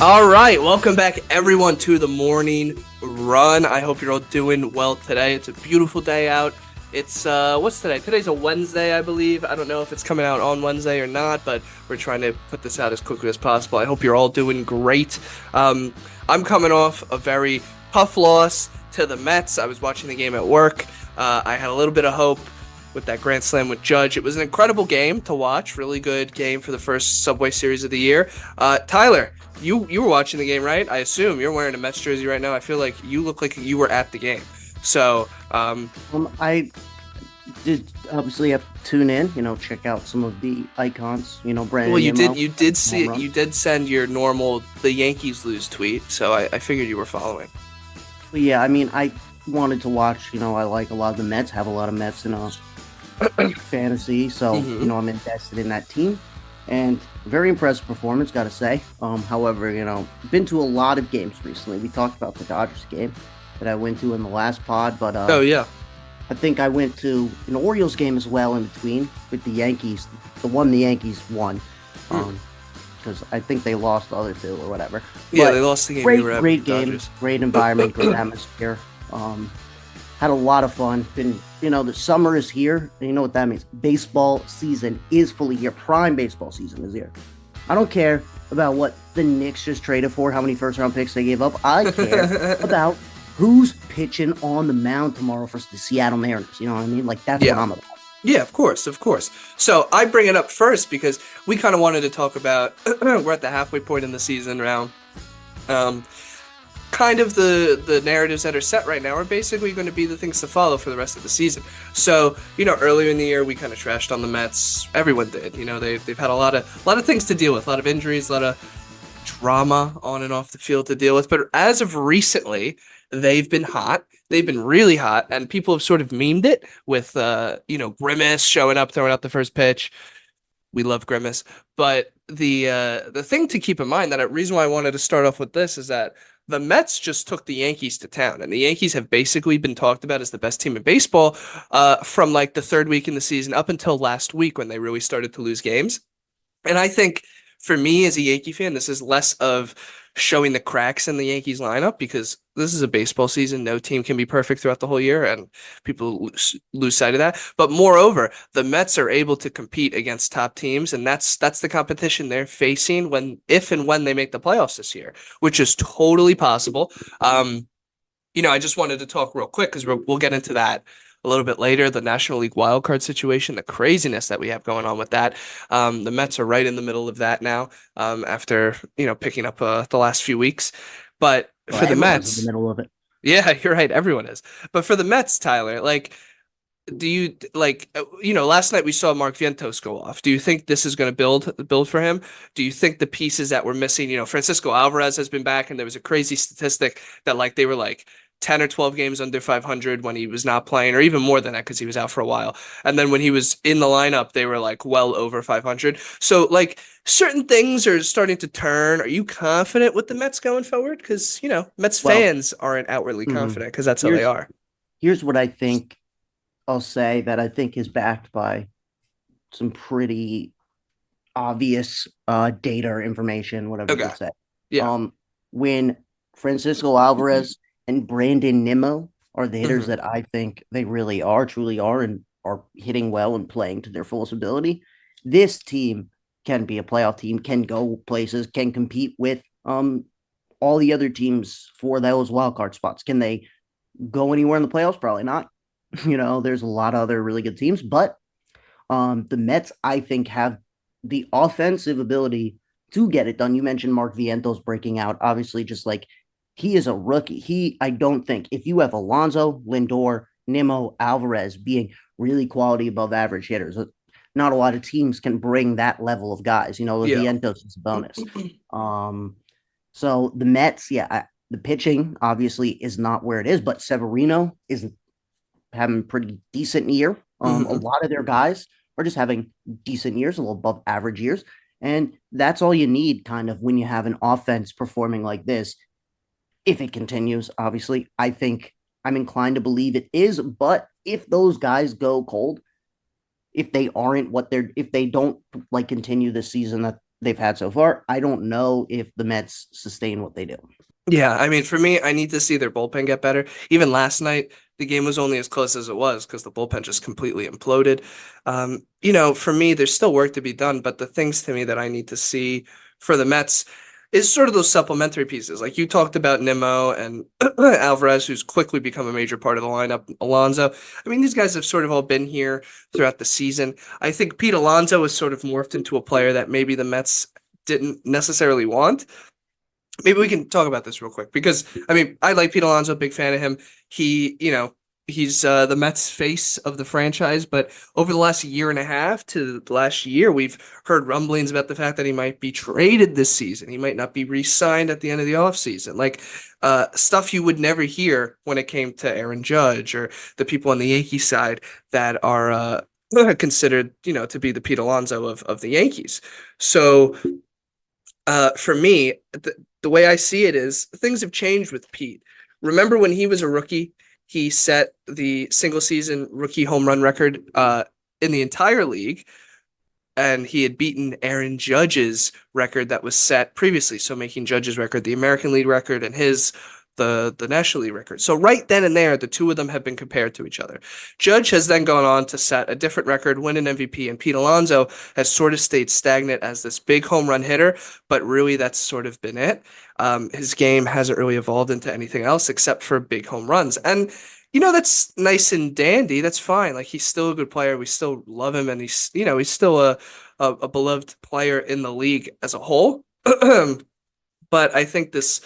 All right, welcome back everyone to the morning run. I hope you're all doing well today. It's a beautiful day out. It's what's today? Today's a Wednesday, I believe. I don't know if it's coming out on Wednesday or not, but we're trying to put this out as quickly as possible. I hope you're all doing great. I'm coming off a very tough loss to the Mets. I was watching the game at work. I had a little bit of hope with that grand slam with Judge. It was an incredible game to watch. Really good game for the first Subway Series of the year. Tyler, you were watching the game, right? I assume you're wearing a Mets jersey right now. I feel like you look like you were at the game. So, I did obviously have to tune in, check out some of the icons, Brandon well, Nimmo, you did see home it. run. You did send your normal the Yankees lose tweet. So I figured you were following. But yeah, I wanted to watch, I like a lot of the Mets, have a lot of Mets in fantasy, so Mm-hmm. I'm invested in that team. And very impressive performance, gotta say. However, been to a lot of games recently. We talked about the Dodgers game that I went to in the last pod, but Oh yeah. I think I went to an Orioles game as well in between with the Yankees, the one the Yankees won, Hmm. because I think they lost the other two or whatever. Yeah, But they lost the game. You great, were at great the game, Dodgers. great environment, great atmosphere. Had a lot of fun. Been, the summer is here, and you know what that means. Baseball season is fully here. Prime baseball season is here. I don't care about what the Knicks just traded for, how many first round picks they gave up. I care about who's pitching on the mound tomorrow for the Seattle Mariners. You know what I mean? Like, that's what Yeah. I'm about. Yeah, of course, of course. So I bring it up first because we kind of wanted to talk about we're at the halfway point in the season round. Um, kind of the narratives that are set right now are basically going to be the things to follow for the rest of the season. So earlier in the year we kind of trashed on the Mets. Everyone did. They've had a lot of things to deal with, a lot of injuries, a lot of drama on and off the field to deal with. But as of recently, they've been hot. They've been really hot, and people have sort of memed it with Grimace showing up, throwing out the first pitch. We love Grimace, but the thing to keep in mind, that reason why I wanted to start off with this, is that the Mets just took the Yankees to town, and the Yankees have basically been talked about as the best team in baseball from like the third week in the season up until last week when they really started to lose games. And I think for me as a Yankee fan, this is less of showing the cracks in the Yankees lineup, because this is a baseball season. No team can be perfect throughout the whole year, and people lose sight of that. But moreover, the Mets are able to compete against top teams, and that's the competition they're facing if and when they make the playoffs this year, which is totally possible. I just wanted to talk real quick because we'll get into that a little bit later. The National League wildcard situation, the craziness that we have going on with that. The Mets are right in the middle of that now, after picking up the last few weeks. But Well, for the everyone's in the Mets, middle of it. yeah, you're right. Everyone is. But for the Mets, Tyler, like, do you like last night we saw Mark Vientos go off. Do you think this is going to build for him? Do you think the pieces that were missing, Francisco Alvarez has been back, and there was a crazy statistic that like they were like 10 or 12 games under 500 when he was not playing, or even more than that because he was out for a while. And then when he was in the lineup, they were like well over 500. So like certain things are starting to turn. Are you confident with the Mets going forward? Because, Mets Well, fans aren't outwardly mhm. confident because that's how they here's are. here's what I think I'll say that I think is backed by some pretty obvious data or information, whatever you Okay. could say. Yeah. Um, when Francisco Alvarez and Brandon Nimmo are the hitters Hmm. that I think they really are, truly are, and are hitting well and playing to their fullest ability, this team can be a playoff team, can go places, can compete with all the other teams for those wild card spots. Can they go anywhere in the playoffs? Probably not. There's a lot of other really good teams, but the Mets, I think, have the offensive ability to get it done. You mentioned Mark Vientos breaking out. Obviously, just like he is a rookie. I don't think if you have Alonso, Lindor, Nimmo, Alvarez being really quality above average hitters, not a lot of teams can bring that level of guys. The Yeah. Vientos is a bonus. Um, so the Mets, yeah, the pitching obviously is not where it is, but Severino is having a pretty decent year. A Hmm. lot of their guys are just having decent years, a little above average years. And that's all you need kind of when you have an offense performing like this. If it continues, obviously, I think I'm inclined to believe it is. But if those guys go cold, if they don't like continue this season that they've had so far. I don't know if the Mets sustain what they do. Yeah, I mean, for me, I need to see their bullpen get better. Even last night, the game was only as close as it was because the bullpen just completely imploded. For me, there's still work to be done, but the things to me that I need to see for the Mets is sort of those supplementary pieces. Like you talked about Nimmo and Alvarez, who's quickly become a major part of the lineup. Alonso. I mean, these guys have sort of all been here throughout the season. I think Pete Alonso has sort of morphed into a player that maybe the Mets didn't necessarily want. Maybe we can talk about this real quick because I mean I like Pete Alonso, big fan of him. He's the Mets face of the franchise, but over the last year and a half to the last year, we've heard rumblings about the fact that he might be traded this season. He might not be re-signed at the end of the offseason. Like stuff you would never hear when it came to Aaron Judge or the people on the Yankee side that are considered, to be the Pete Alonso of the Yankees. So for me, the way I see it is things have changed with Pete. Remember when he was a rookie, he set the single season rookie home run record in the entire league, and he had beaten Aaron Judge's record that was set previously. So making Judge's record the American League record and his the National League record. So right then and there, the two of them have been compared to each other. Judge has then gone on to set a different record, win an MVP, and Pete Alonso has sort of stayed stagnant as this big home run hitter, but really that's sort of been it. His game hasn't really evolved into anything else except for big home runs. And that's nice and dandy. That's fine. Like he's still a good player. We still love him, and he's still a beloved player in the league as a whole. But I think this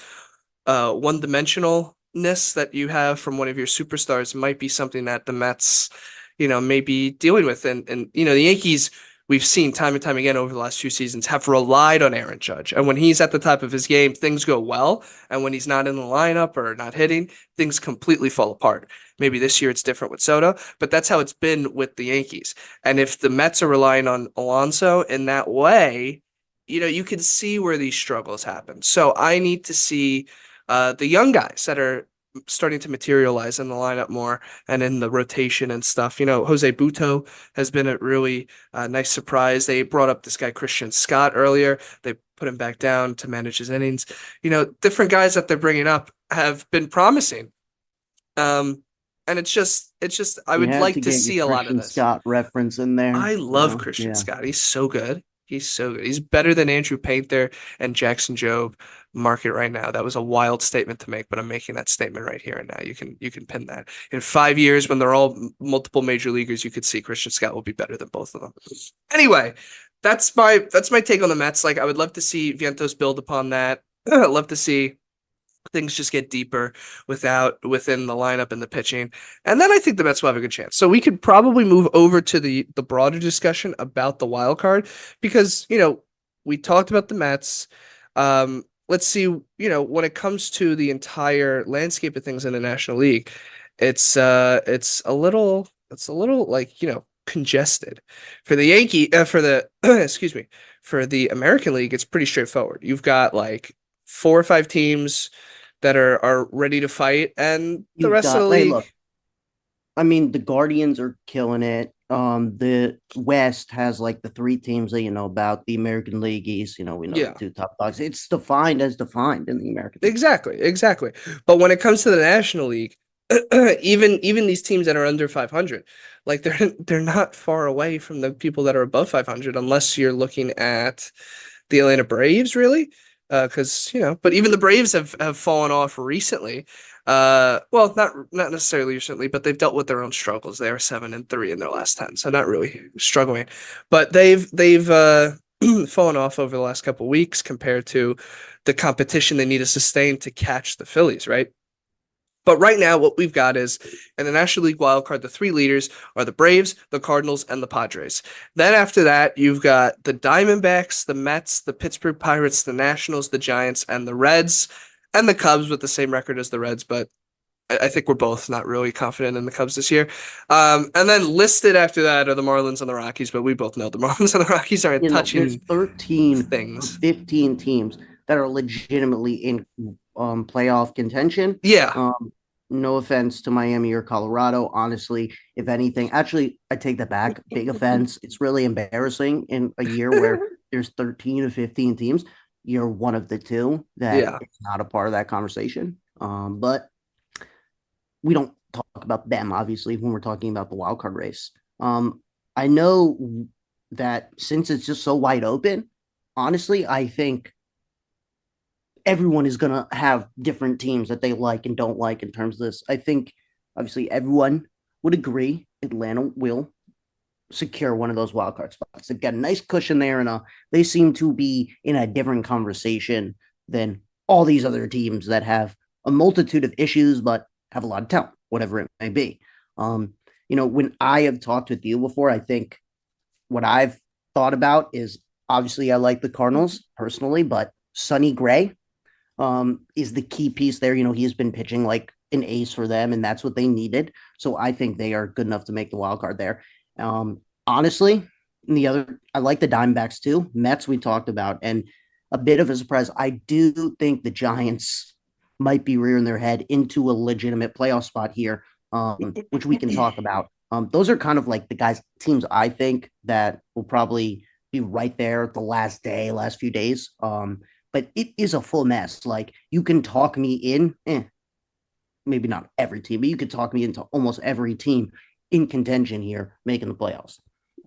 one dimensionalness that you have from one of your superstars might be something that the Mets, may be dealing with. And the Yankees, we've seen time and time again over the last few seasons, have relied on Aaron Judge. And when he's at the top of his game, things go well. And when he's not in the lineup or not hitting, things completely fall apart. Maybe this year it's different with Soto, but that's how it's been with the Yankees. And if the Mets are relying on Alonso in that way, you can see where these struggles happen. So I need to see the young guys that are starting to materialize in the lineup more and in the rotation and stuff. Jose Buto has been a really nice surprise. They brought up this guy Christian Scott earlier. They put him back down to manage his innings. Different guys that they're bringing up have been promising. And it's just I You would had like to to get your see a lot of Christian this. Scott reference in there. I love So, Christian yeah. Scott. He's so good. He's so good. He's better than Andrew Painter and Jackson Jobe. Market right now. That was a wild statement to make, but I'm making that statement right here and now. You can pin that. In 5 years, when they're all multiple major leaguers, you could see Christian Scott will be better than both of them. Anyway, that's my take on the Mets. Like I would love to see Vientos build upon that. I'd love to see things just get deeper within the lineup and the pitching. And then I think the Mets will have a good chance. So we could probably move over to the broader discussion about the wild card because, we talked about the Mets. Let's see, when it comes to the entire landscape of things in the National League, it's a little like, congested. For the for the excuse me, for the American League, it's pretty straightforward. You've got like 4 or 5 teams that are ready to fight, and the You've rest of the got, hey, league, look, I mean, the Guardians are killing it. The West has like the three teams that you know about. The American League East, we know the yeah, two top dogs. It's defined as defined in the American League. exactly. But when it comes to the National League, even these teams that are under 500, like they're not far away from the people that are above 500, unless you're looking at the Atlanta Braves, really, because but even the Braves have fallen off recently. Well, not necessarily recently, but they've dealt with their own struggles. They are 7-3 in their last 10, so not really struggling, but they've fallen off over the last couple of weeks compared to the competition they need to sustain to catch the Phillies, right? But right now, what we've got is in the National League wildcard, the three leaders are the Braves, the Cardinals, and the Padres. Then after that, you've got the Diamondbacks, the Mets, the Pittsburgh Pirates, the Nationals, the Giants, and the Reds, and the Cubs with the same record as the Reds, but I think we're both not really confident in the Cubs this year. And then listed after that are the Marlins and the Rockies, but we both know the Marlins and the Rockies aren't There's touching 13 or things. 15 teams that are legitimately in playoff contention. Yeah, Um, no offense to Miami or Colorado. Honestly, if anything, actually, I take that back. Big offense. It's really embarrassing in a year where there's 13 to 15 teams. You're one of the two that Yeah. is not a part of that conversation. But we don't talk about them, obviously, when we're talking about the wild card race. I know that since it's just so wide open, honestly, I think everyone is going to have different teams that they like and don't like in terms of this. I think, obviously, everyone would agree Atlanta will secure one of those wild card spots. They've got a nice cushion there, and they seem to be in a different conversation than all these other teams that have a multitude of issues but have a lot of talent, whatever it may be. Um, when I have talked with you before, I think what I've thought about is obviously I like the Cardinals personally, but Sonny Gray is the key piece there. He has been pitching like an ace for them, and that's what they needed. So I think they are good enough to make the wild card there. Honestly, I like the Diamondbacks too. Mets we talked about, and a bit of a surprise. I do think the Giants might be rearing their head into a legitimate playoff spot here, which we can talk about. Those are kind of like the teams I think that will probably be right there the last few days. But it is a full mess. Like you can talk me in, maybe not every team, but you could talk me into almost every team in contention here making the playoffs.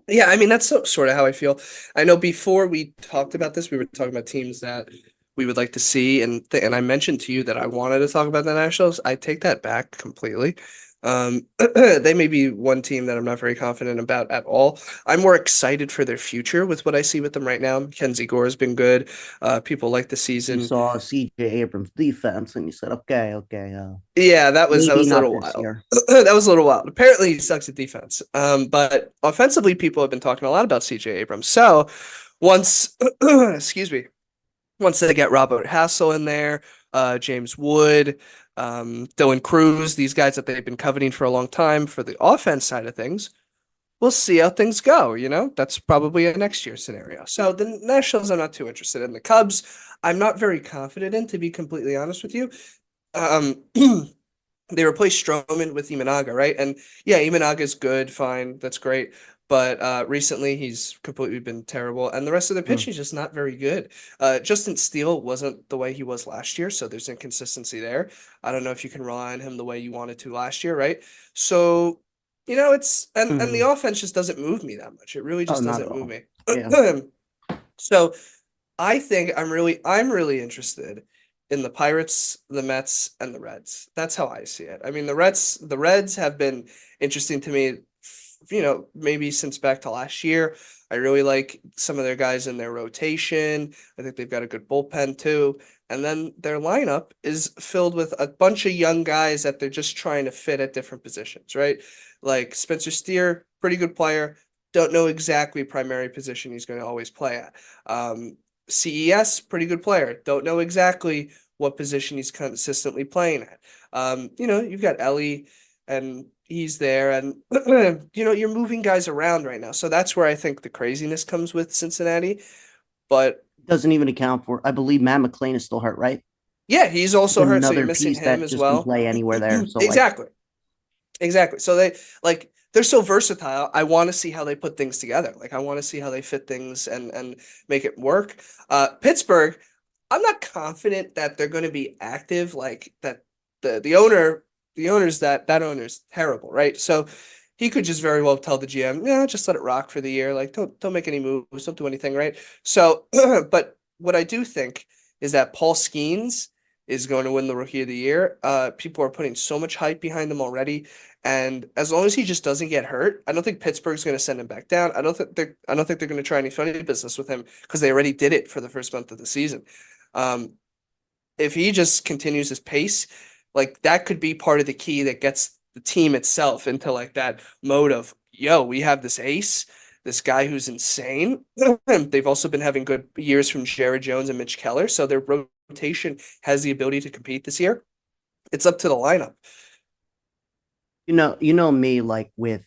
Yeah, I mean that's sort of how I feel. I know before we talked about this, we were talking about teams that we would like to see, and I mentioned to you that I wanted to talk about the Nationals. I take that back completely. They may be one team that I'm not very confident about at all. I'm more excited for their future with what I see with them right now. Kenzie Gore has been good. People like the You season. saw CJ Abrams defense and you said, okay, okay, Yeah, that maybe was a not little this wild. year. That was a little wild. Apparently, he sucks at defense. But offensively, people have been talking a lot about CJ Abrams. So once, excuse me, once they get Robert Hassel in there, James Wood, Dylan Cruz, these guys that they've been coveting for a long time for the offense side of things, we'll see how things go. That's probably a next year scenario. So the Nationals, I'm not too interested in. The Cubs, I'm not very confident in, to be completely honest with you. Um, they replaced Stroman with Imanaga, right? And yeah, Imanaga is good, fine, that's great. But recently he's completely been terrible, and the rest of the Mm. pitching is just not very good. Justin Steele wasn't the way he was last year, so there's inconsistency there. I don't know if you can rely on him the way you wanted to last year, right? So, it's and the Mm. offense just doesn't move me that much. It really Oh, just not at doesn't move all. me. Yeah. So I think I'm really interested in the Pirates, the Mets, and the Reds. That's how I see it. I mean, the Reds have been interesting to me, maybe since back to last year. I really like some of their guys in their rotation. I think they've got a good bullpen too. And then their lineup is filled with a bunch of young guys that they're just trying to fit at different positions, right? Like Spencer Steer, pretty good player. Don't know exactly primary position he's going to always play at. CES, pretty good player. Don't know exactly what position he's consistently playing at. You've got Ellie and he's there and you're moving guys around right now. So that's where I think the craziness comes with Cincinnati. But Doesn't even account for, I believe Matt McLean is still hurt, right? yeah, he's It's also hurt, so you're another missing piece him that as just can well. play anywhere there. So, like, Exactly. Exactly. So they're so versatile. I want to see how they put things together. Like I want to see how they fit things and make it work. Pittsburgh, I'm not confident that they're going to be active like that the owner's terrible, right? So he could just very well tell the GM, yeah, just let it rock for the year. Like don't make any moves, don't do anything, right? So but what I do think is that Paul Skeens is going to win the Rookie of the Year. People are putting so much hype behind him already, and as long as he just doesn't get hurt, I don't think Pittsburgh's going to send him back down. I don't think they're going to try any funny business with him because they already did it for the first month of the season. Um, if he just continues his pace, like that could be part of the key that gets the team itself into like that mode of, yo, we have this ace, this guy who's insane. They've also been having good years from Jared Jones and Mitch Keller, so their rotation has the ability to compete this year. It's up to the lineup. you know me, like with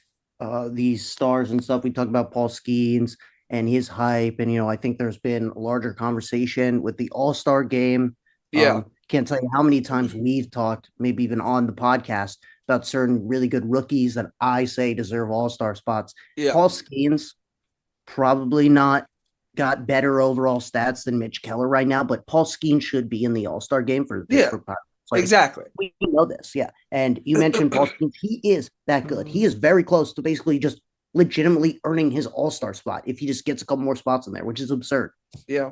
these stars and stuff. We talk about Paul Skeens and his hype, and I think there's been a larger conversation with the All-Star game. Yeah. Can't tell you how many times we've talked, maybe even on the podcast, about certain really good rookies that I say deserve All-Star spots. Yeah. Paul Skeens, probably not got better overall stats than Mitch Keller right now, but Paul Skeens should be in the All-Star game for the Yeah, Pittsburgh Pirates. Like, exactly. we know this, yeah. And you mentioned Paul Skeens. He is that good. He is very close to basically just legitimately earning his All-Star spot if he just gets a couple more spots in there, which is absurd. Yeah.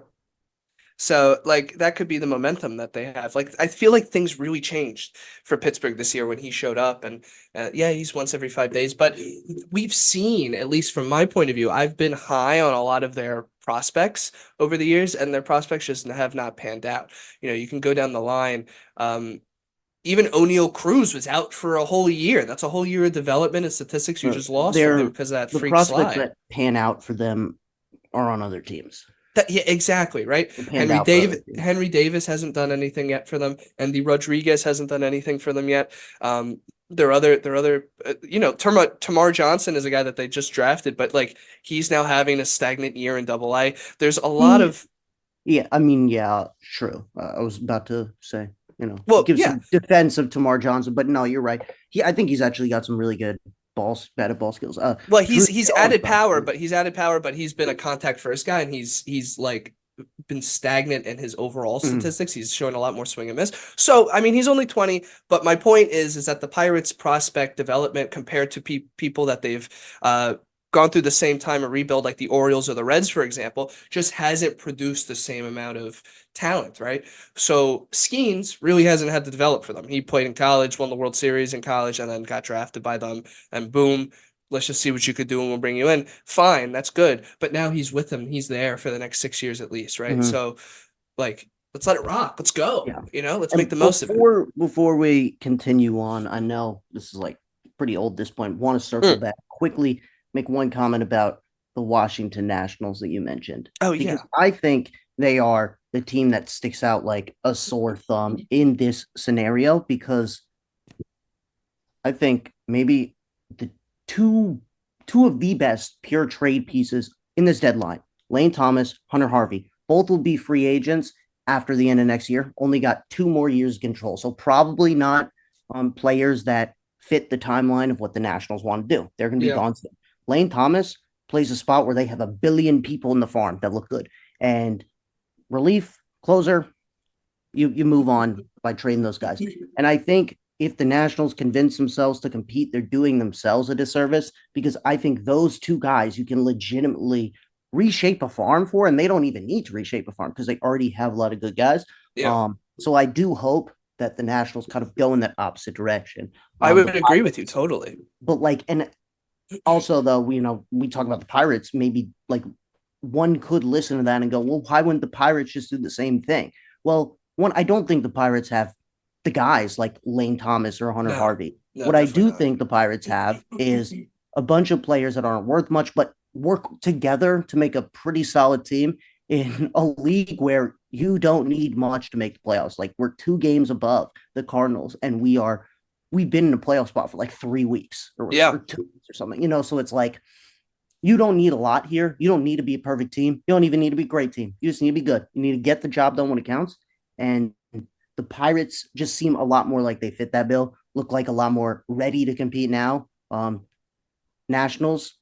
So like that could be the momentum that they have. Like I feel like things really changed for Pittsburgh this year when he showed up, and yeah, he's once every 5 days. But we've seen, at least from my point of view, I've been high on a lot of their prospects over the years, and their prospects just have not panned out. You can go down the line. Even O'Neal Cruz was out for a whole year. That's a whole year of development and statistics you just lost from him They're because of that the freak prospects slide. that pan out for them are on other teams. Yeah, exactly, right? They panned out for other teams. Henry Davis hasn't done anything yet for them. Andy Rodriguez hasn't done anything for them yet. Their other, Tamar Johnson is a guy that they just drafted, but like he's now having a stagnant year in Double A. There's a lot He, of, yeah, I mean, yeah, true. I was about to say, well, give yeah, some defense of Tamar Johnson, but no, you're right. I think he's actually got some really good batted ball skills. well, Drew he's Jones, added power, but he's been a contact first guy, and he's like been stagnant in his overall Mhm. statistics. He's showing a lot more swing and miss. So, I mean, he's only 20, but my point is that the Pirates prospect development compared to people that they've uh gone through the same time of rebuild, like the Orioles or the Reds, for example, just hasn't produced the same amount of talent, right? So Skeens really hasn't had to develop for them. He played in college, won the World Series in college, and then got drafted by them, and boom, let's just see what you could do and we'll bring you in. Fine, that's good. But now he's with them. He's there for the next 6 years at least, right? Mhm. So like let's let it rock. Let's go. Yeah. Let's make And the most of it. before we continue on, I know this is like pretty old at this point. Want to circle Mm. back quickly, make one comment about the Washington Nationals that you mentioned, Oh because yeah. I think they are the team that sticks out like a sore thumb in this scenario because I think maybe the two two of the best pure trade pieces in this deadline, Lane Thomas, Hunter Harvey, both will be free agents after the end of next year. Only got 2 more years of control, so probably not players that fit the timeline of what the Nationals want to do. They're going to be Yeah. gone soon. Lane Thomas plays a spot where they have a billion people in the farm that look good, and relief closer you move on by trading those guys. And I think if the Nationals convince themselves to compete, they're doing themselves a disservice because I think those two guys you can legitimately reshape a farm for, and they don't even need to reshape a farm because they already have a lot of good guys. Yeah. So I do hope that the Nationals kind of go in that opposite direction. I The would agree with you Pirates, totally. but like, and also though, we talk about the Pirates, maybe like one could listen to that and go, well, why wouldn't the Pirates just do the same thing? Well, one, I don't think the Pirates have the guys like Lane Thomas or Hunter No. Harvey. No, What I definitely do not. think the Pirates have is a bunch of players that aren't worth much, but work together to make a pretty solid team in a league where you don't need much to make the playoffs. Like we're 2 games above the Cardinals, and we've been in a playoff spot for like 3 weeks Yeah. or 2 weeks or something. So it's like you don't need a lot here. You don't need to be a perfect team. You don't even need to be a great team. You just need to be good. You need to get the job done when it counts. And the Pirates just seem a lot more like they fit that bill, look like a lot more ready to compete now. Nationals,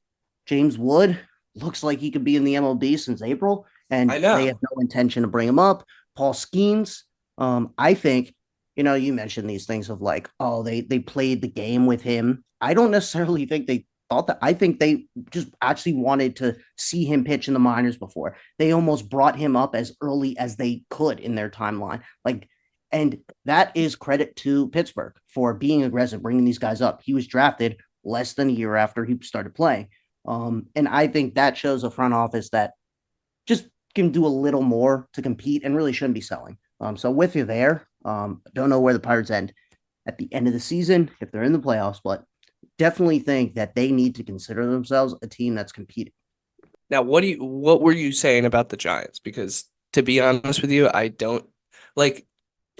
James Wood looks like he could be in the MLB since April, I and they have know. no intention to bring him up. Paul Skeens, I think, you mentioned these things of like, oh, they played the game with him. I don't necessarily think they thought that. I think they just actually wanted to see him pitch in the minors before. They almost brought him up as early as they could in their timeline. Like, and that is credit to Pittsburgh for being aggressive, bringing these guys up. He was drafted less than a year after he started playing. And I think that shows a front office that just can do a little more to compete and really shouldn't be selling. So with you there, don't know where the Pirates end at the end of the season if they're in the playoffs, but definitely think that they need to consider themselves a team that's competing. Now, what were you saying about the Giants? Because to be honest with you, like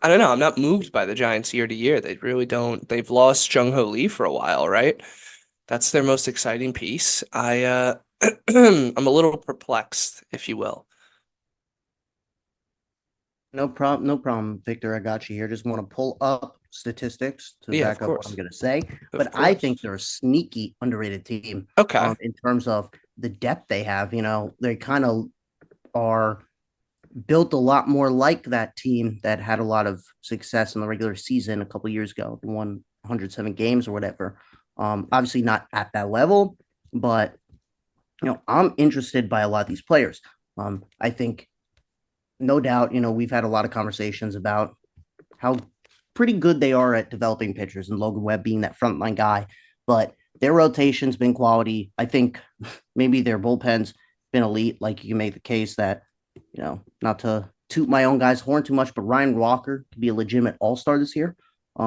I don't know. I'm not moved by the Giants year to year. They really don't. They've lost Jung Ho Lee for a while, right? That's their most exciting piece. I'm a little perplexed, if you will. No problem, Victor. I got you here. Just want to pull up statistics to Yeah, of back up what I'm course. going to say. Of But I think course. they're a sneaky underrated team Okay. in terms of the depth they have. They kind of are built a lot more like that team that had a lot of success in the regular season a couple years ago, the won 107 games or whatever. Obviously not at that level, but I'm interested by a lot of these players. I think no doubt, we've had a lot of conversations about how pretty good they are at developing pitchers and Logan Webb being that frontline guy, but their rotation's been quality. I think maybe their bullpen's been elite. Like you can make the case that, not to toot my own guy's horn too much, but Ryan Walker could be a legitimate all-star this year. Hmm.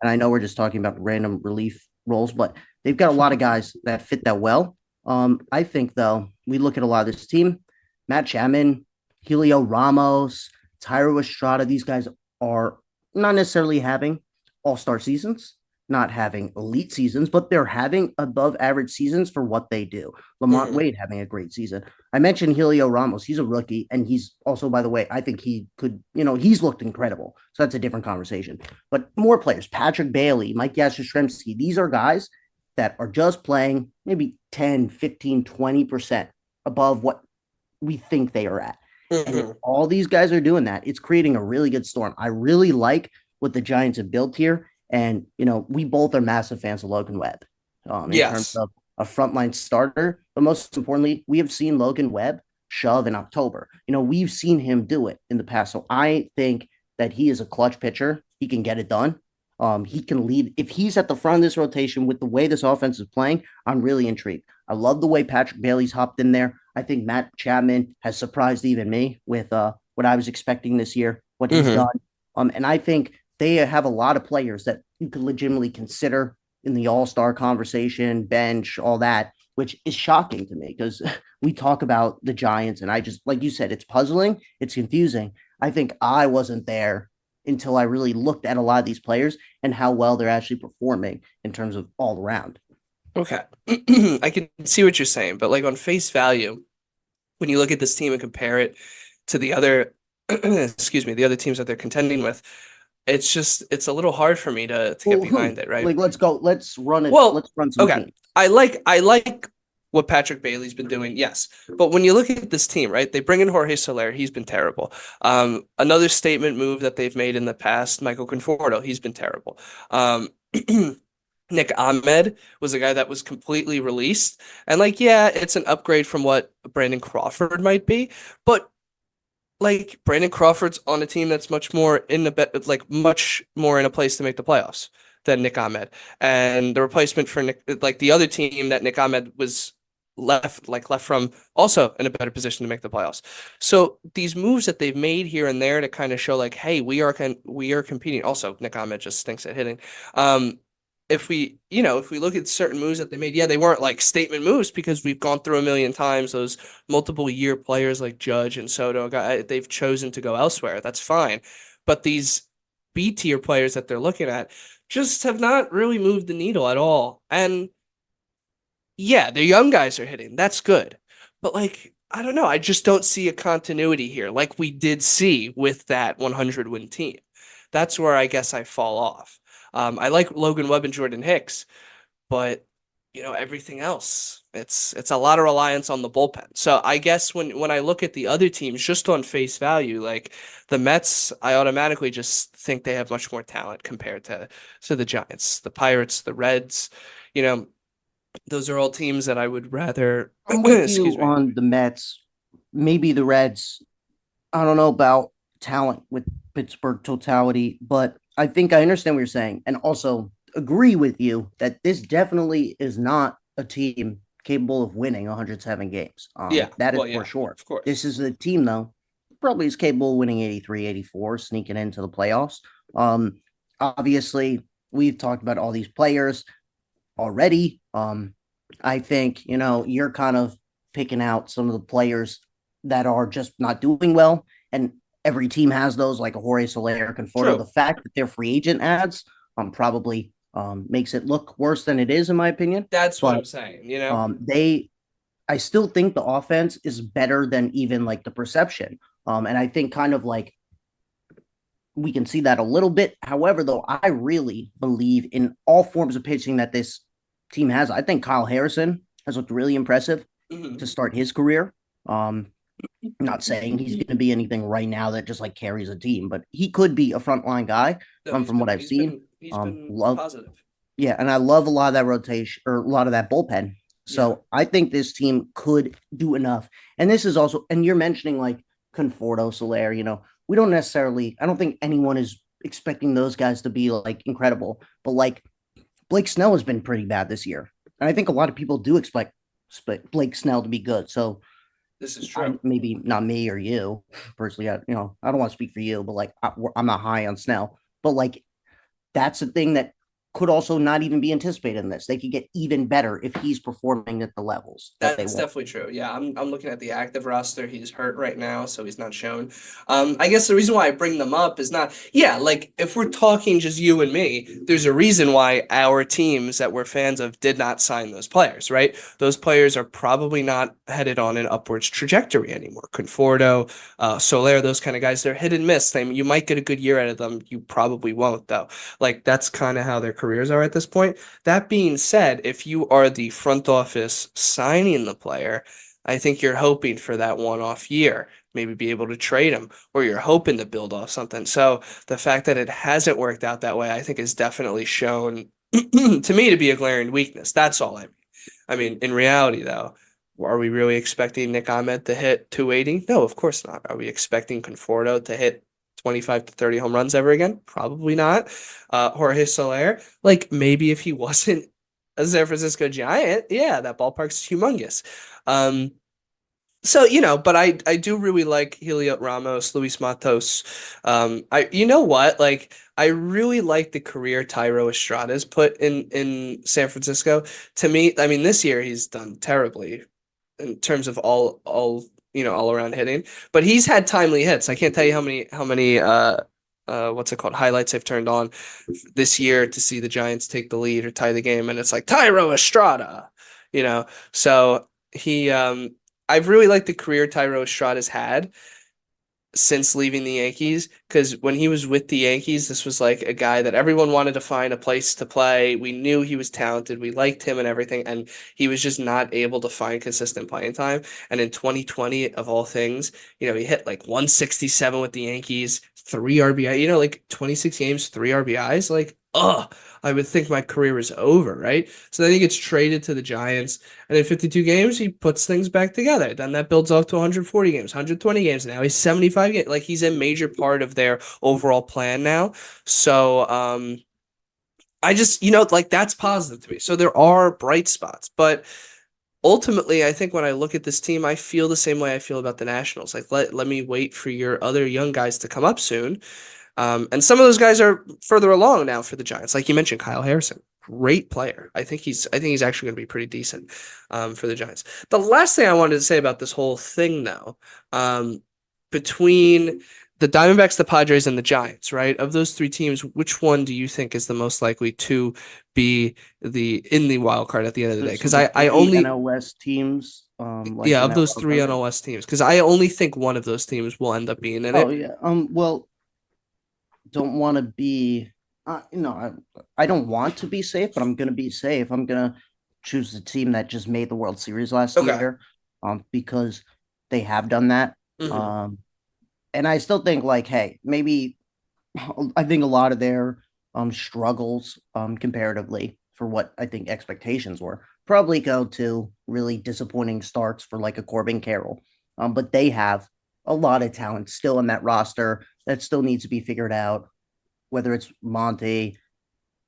And I know we're just talking about random relief roles, but they've got a lot of guys that fit that well. I think though, we look at a lot of this team, Matt Chapman, Helio Ramos, Tyro Estrada, these guys are not necessarily having all-star seasons, not having elite seasons, but they're having above average seasons for what they do. Lamont Hmm. Wade having a great season. I mentioned Helio Ramos. He's a rookie, and he's also, by the way, I think he could, he's looked incredible. So that's a different conversation. But more players, Patrick Bailey, Mike Yastrzemski, these are guys that are just playing maybe 10, 15, 20% above what we think they are at. And if Hmm. all these guys are doing that, it's creating a really good storm. I really like what the Giants have built here. And, we both are massive fans of Logan Webb in terms Yes. of a frontline starter. But most importantly, we have seen Logan Webb shove in October. We've seen him do it in the past. So I think that he is a clutch pitcher. He can get it done. He can lead. If he's at the front of this rotation with the way this offense is playing, I'm really intrigued. I love the way Patrick Bailey's hopped in there. I think Matt Chapman has surprised even me with what I was expecting this year, what he's Hmm. done. And I think they have a lot of players that you could legitimately consider in the all-star conversation, bench, all that, which is shocking to me because we talk about the Giants and I just, like you said, it's puzzling, it's confusing. I think I wasn't there until I really looked at a lot of these players and how well they're actually performing in terms of all around. Okay. I can see what you're saying, but like on face value, when you look at this team and compare it to the other, excuse me, the other teams that they're contending with, it's a little hard for me to get Well, who? behind it, right? Like, let's go. Let's run it. Well, Let's run some okay. teams. I like what Patrick Bailey's been doing, yes. But when you look at this team, right, they bring in Jorge Soler, he's been terrible. Another statement move that they've made in the past, Michael Conforto, he's been terrible. Um, Nick Ahmed was a guy that was completely released. And like, yeah, it's an upgrade from what Brandon Crawford might be, but like Brandon Crawford's on a team that's much more in the like much more in a place to make the playoffs than Nick Ahmed. And the replacement for Nick, like the other team that Nick Ahmed was left from, also in a better position to make the playoffs. So these moves that they've made here and there to kind of show like, hey, we are competing. Also, Nick Ahmed just stinks at hitting. Um, if we look at certain moves that they made, yeah, they weren't like statement moves because we've gone through a million times those multiple year players like Judge and Soto, they've chosen to go elsewhere. That's fine. But these B tier players that they're looking at just have not really moved the needle at all. And yeah, the young guys are hitting. That's good. But like, I don't know. I just don't see a continuity here like we did see with that 100 win team. That's where I guess I fall off. I like Logan Webb and Jordan Hicks, but everything else, it's a lot of reliance on the bullpen. So I guess when I look at the other teams just on face value, like the Mets, I automatically just think they have much more talent compared to the Giants, the Pirates, the Reds. You know, those are all teams that I would rather I'm with you excuse me. on the Mets. Maybe the Reds. I don't know about talent with Pittsburgh totality, but I think I understand what you're saying, and also agree with you that this definitely is not a team capable of winning 107 games. Yeah, That is well, for yeah, sure. of course. This is a team though, probably is capable of winning 83, 84, sneaking into the playoffs. Um, Obviously, we've talked about all these players already. I think, you're kind of picking out some of the players that are just not doing well. And every team has those, like a Jorge Soler, Conforto. The True. fact that they're free agent ads probably makes it look worse than it is, in my opinion. That's what But I'm saying. I still think the offense is better than even like the perception. And I think kind of like we can see that a little bit. However, though, I really believe in all forms of pitching that this team has. I think Kyle Harrison has looked really impressive Mhm. to start his career. Um, Not saying he's going to be anything right now that just like carries a team, but he could be a frontline guy. No, he's From what been I've he's seen, been he's been love positive. yeah, and I love a lot of that rotation or a lot of that bullpen. Yeah, So I think this team could do enough. And this is also, and you're mentioning like Conforto, Soler. We don't necessarily. I don't think anyone is expecting those guys to be like incredible, but like Blake Snell has been pretty bad this year, and I think a lot of people do expect Blake Snell to be good. So this is true. maybe not me or you personally. I don't want to speak for you, but like I'm not high on Snell, but like that's a thing that could also not even be anticipated in this. They could get even better if he's performing at the levels that they That's want. definitely true. Yeah, I'm looking at the active roster. He's hurt right now, so he's not shown. I guess the reason why I bring them up is not, yeah, like if we're talking just you and me, there's a reason why our teams that we're fans of did not sign those players, right? Those players are probably not headed on an upwards trajectory anymore. Conforto, Soler, those kind of guys, they're hit and miss. You might get a good year out of them. You probably won't, though. Like that's kind of how their careers are at this point. That being said, if you are the front office signing the player, I think you're hoping for that one-off year, maybe be able to trade him, or you're hoping to build off something. So the fact that it hasn't worked out that way, I think, is definitely shown to me to be a glaring weakness. That's all I mean. I mean, in reality, though, are we really expecting Nick Ahmed to hit 280? No, of course not. Are we expecting Conforto to hit 25 to 30 home runs ever again? Probably not. Jorge Soler, like maybe if he wasn't a San Francisco Giant, yeah, that ballpark's humongous. Um, so but I do really like Heliot Ramos, Luis Matos. You know what? Like I really like the career Tyro Estrada's put in San Francisco. To me, I mean this year he's done terribly in terms of all around hitting, but he's had timely hits. I can't tell you how many what's it called, highlights I've turned on this year to see the Giants take the lead or tie the game, and it's like Tyro Estrada, you know. So he I've really liked the career Tyro Estrada's had since leaving the Yankees, because when he was with the Yankees, this was like a guy that everyone wanted to find a place to play. We knew he was talented, we liked him and everything, and he was just not able to find consistent playing time. And in 2020, of all things, he hit like 167 with the Yankees, 3 RBI, like 26 games, 3 RBIs. Like, I would think my career is over, right? So then he gets traded to the Giants, and in 52 games, he puts things back together. Then that builds off to 140 games, 120 games. Now he's 75 games. Like he's a major part of their overall plan now. So I just, like that's positive to me. So there are bright spots, but ultimately, I think when I look at this team, I feel the same way I feel about the Nationals. Like let me wait for your other young guys to come up soon. And some of those guys are further along now for the Giants. Like you mentioned, Kyle Harrison, great player. I think he's actually going to be pretty decent for the Giants. The last thing I wanted to say about this whole thing, though, um, between the Diamondbacks, the Padres, and the Giants, right? Of those three teams, which one do you think is the most likely to be in the wild card at the end of the day? So Because the I three only NOS teams, like yeah, in of that those wild three card race. NLS teams, because I only think one of those teams will end up being in Oh it. yeah. Well, don't want to be. I don't want to be safe, but I'm gonna be safe. I'm gonna choose the team that just made the World Series last Okay. year, because they have done that. Hmm. Um, and I still think like, hey, maybe I think a lot of their struggles comparatively for what I think expectations were probably go to really disappointing starts for like a Corbin Carroll. But they have a lot of talent still in that roster that still needs to be figured out, whether it's Monte,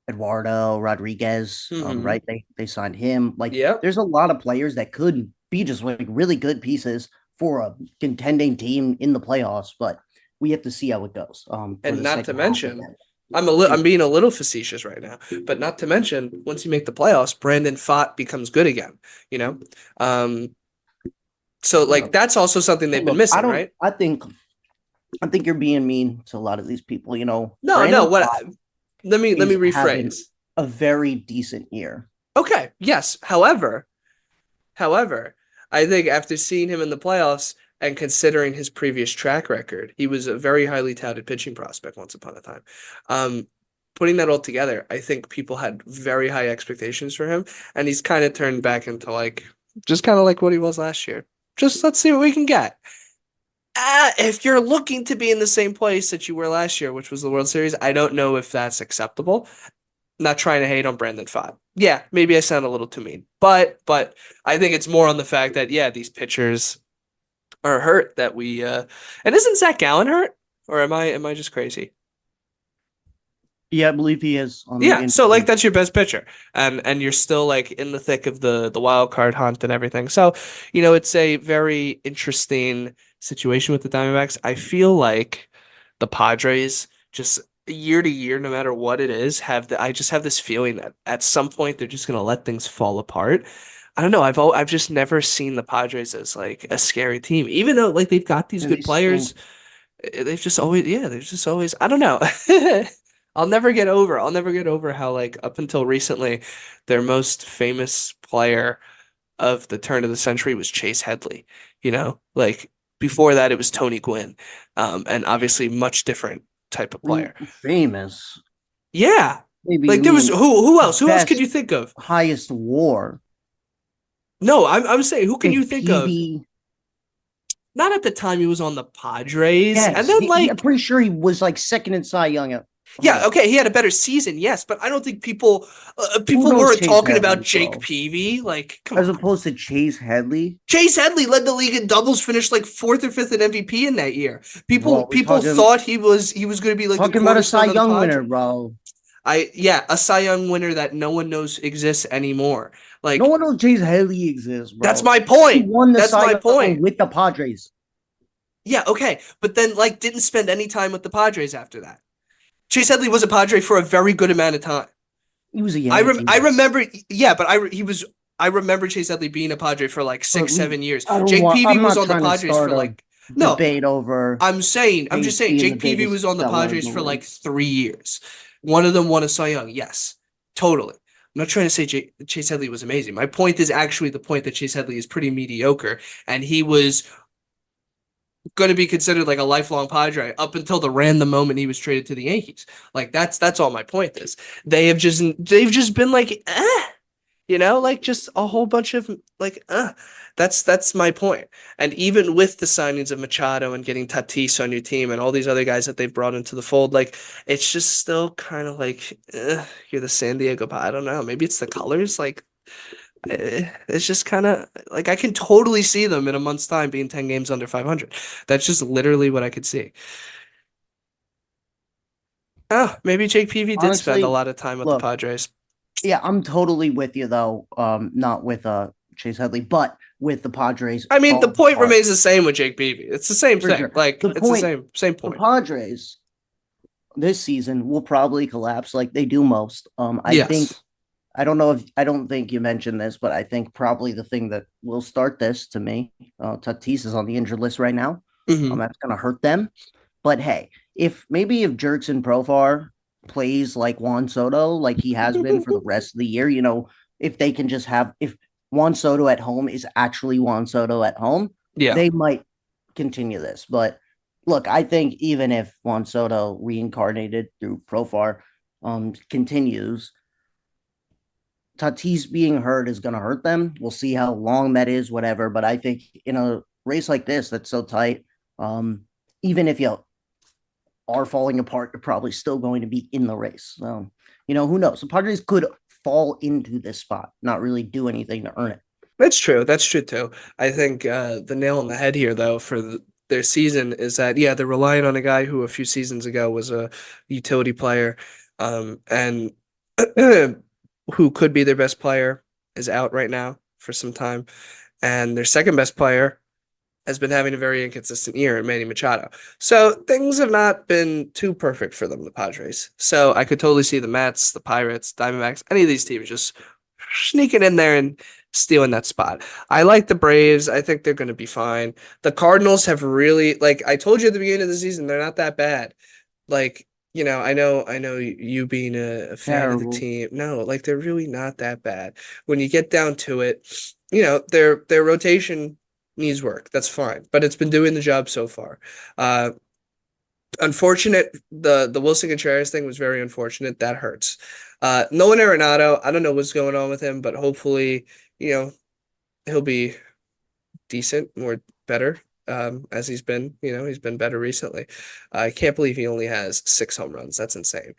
Eduardo, Rodriguez, Hmm. right? They signed him. Like Yep. there's a lot of players that could be just like really good pieces for a contending team in the playoffs, but we have to see how it goes for And the not to second half of mention, that I'm season. being a little facetious right now, but not to mention, once you make the playoffs, Brandon Pfaadt becomes good again, you know? Um, so like Well, that's also something they've been look, I missing, don't right? I think you're being mean to a lot of these people. No, no, Brandon what Pfaadt let me is having rephrase. a very decent year. Okay, yes. However, I think after seeing him in the playoffs and considering his previous track record, he was a very highly touted pitching prospect once upon a time. Um, Putting that all together, I think people had very high expectations for him, and he's kind of turned back into like just kind of like what he was last year. Just let's see what we can get. If you're looking to be in the same place that you were last year, which was the World Series, I don't know if that's acceptable. Not trying to hate on Brandon Pfaadt. Yeah, maybe I sound a little too mean, but I think it's more on the fact that yeah, these pitchers are hurt that we and isn't Zach Gallen hurt? Or am I just crazy? Yeah, I believe he is on the Yeah, so like injury. that's your best pitcher, and you're still like in the thick of the wild card hunt and everything. So, it's a very interesting situation with the Diamondbacks. I feel like the Padres just year to year, no matter what it is, I just have this feeling that at some point they're just gonna let things fall apart. I don't know. I've just never seen the Padres as like a scary team, even though like they've got these And they good players. stink. They've just always, I don't know. I'll never get over how like up until recently their most famous player of the turn of the century was Chase Headley, like before that it was Tony Gwynn. And obviously much different type of player. Famous. Yeah. Maybe Like you there was mean who else could you best, think of? highest war. No, I'm saying who can you Jake think of? Peavy. Not at the time he was on the Padres. And Yes, then I'm like pretty sure he was like second in Cy Young at yeah, home. okay, he had a better season, yes, but I don't think Who people knows weren't Chase talking about Headley, Jake bro? Peavy. Like, come As on. opposed to Chase Headley, Chase Headley led the league in doubles, finished like fourth or fifth in MVP in that year. People bro. We're people thought he was going to be like the talking about a Cy cornerstone of the Young winner, Padres. bro. A Cy Young winner that no one knows exists anymore. No Like, one knows Chase Headley exists, that's bro. my He point. won the That's Cy my Young point. with the Padres. Yeah, okay, but then like didn't spend any time with the Padres after that. Chase Headley was a Padre for a very good amount of time. He was a I Yankee, remember, yeah, but I remember Chase Headley being a Padre for like but six, 7 years. I don't Jake want. Peavy I'm was not on the trying to Padres start for a like no. debate over I'm just Chase saying being the Jake Peavy was biggest on the seller in Padres the for league. like 3 years. One of them won a Cy Young. Yes, totally. I'm not trying to say Chase Headley was amazing. My point is actually the point that Chase Headley is pretty mediocre, and he was going to be considered like a lifelong Padre up until the random moment he was traded to the Yankees. Like that's all my point is. They've just been like like just a whole bunch of like that's my point. And even with the signings of Machado and getting Tatis on your team and all these other guys that they've brought into the fold, like it's just still kind of like you're the San Diego I don't know. Maybe it's the colors. Like it's just kind of like I can totally see them in a month's time being 10 games under 500. That's just literally what I could see. Oh, maybe Jake Peavy did spend a Honestly, lot of time with the look, Padres. yeah, I'm totally with you though. Not with Chase Headley, but with the Padres I mean, the falling point apart remains the same with Jake Peavy. It's the same for thing. sure. Like The it's the point, same the point. Padres this season will probably collapse like they do most. I think Yes. I don't think you mentioned this, but I think probably the thing that will start this to me, Tatis is on the injured list right now. Hmm. That's gonna hurt them. But hey, if Jerkson Profar plays like Juan Soto, like he has been for the rest of the year, if they can just have if Juan Soto at home is actually Juan Soto at home, Yeah. they might continue this. But look, I think even if Juan Soto reincarnated through Profar continues, Tatis being hurt is going to hurt them. We'll see how long that is, whatever. But I think in a race like this that's so tight, um, even if you are falling apart, you're probably still going to be in the race. So, who knows? The Padres could fall into this spot, not really do anything to earn it. That's true. That's true too. I think the nail on the head here, though, for their season is that yeah, they're relying on a guy who a few seasons ago was a utility player, and who could be their best player is out right now for some time, and their second best player has been having a very inconsistent year in Manny Machado. So things have not been too perfect for them, the Padres. So I could totally see the Mets, the Pirates, Diamondbacks, any of these teams just sneaking in there and stealing that spot. I like the Braves. I think they're going to be fine. The Cardinals have really, like I told you at the beginning of the season, they're not that bad. Like, I know you being a fan of the Terrible. team. No, like they're really not that bad. When you get down to it, their rotation needs work. That's fine, but it's been doing the job so far. Uh, Unfortunate. The Wilson Contreras thing was very unfortunate. That hurts. Nolan Arenado, I don't know what's going on with him, but hopefully, you know, he'll be decent or better. as he's been better recently. I can't believe he only has 6 home runs. That's insane.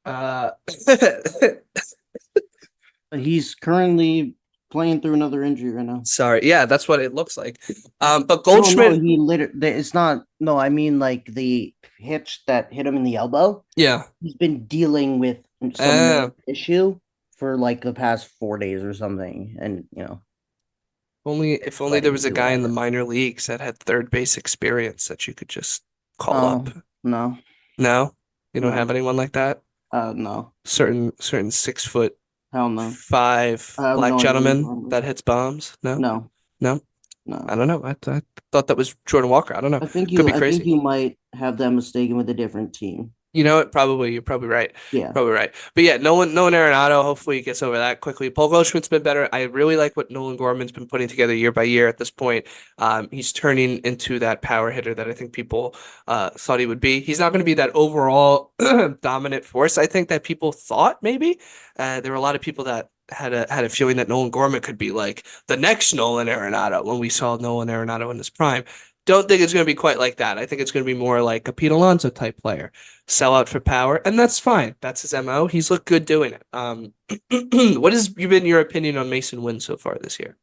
Uh, He's currently playing through another injury right now. sorry. Yeah, that's what it looks like. But No, Goldschmidt, he literally, it's not, no, I mean like the hitch that hit him in the elbow. yeah. He's been dealing with some Uh, nerve issue for like the past 4 days or something. And, only if only there letting was him a do guy in the whatever. minor leagues that had third base experience that you could just call up. Oh, no, No, you don't have no, anyone like that. no, Certain 6 foot hell no. five I have black no idea who you're gentleman talking about. that hits bombs. No, No, no, I no. don't know. I thought that was Jordan Walker. I don't know. Could be I think crazy. you might have them mistaken with a different team. You know what? Probably you're probably right. Yeah. Probably right. But yeah, Nolan Arenado, hopefully he gets over that quickly. Paul Goldschmidt's been better. I really like what Nolan Gorman's been putting together year by year at this point. He's turning into that power hitter that I think people thought he would be. He's not going to be that overall dominant force, I think, that people thought maybe. There were a lot of people that had a feeling that Nolan Gorman could be like the next Nolan Arenado when we saw Nolan Arenado in his prime. Don't think it's going to be quite like that. I think it's going to be more like a Pete Alonso type player, sell out for power, and that's fine. That's his MO. He's looked good doing it. What has been your opinion on Mason Wynn so far this year?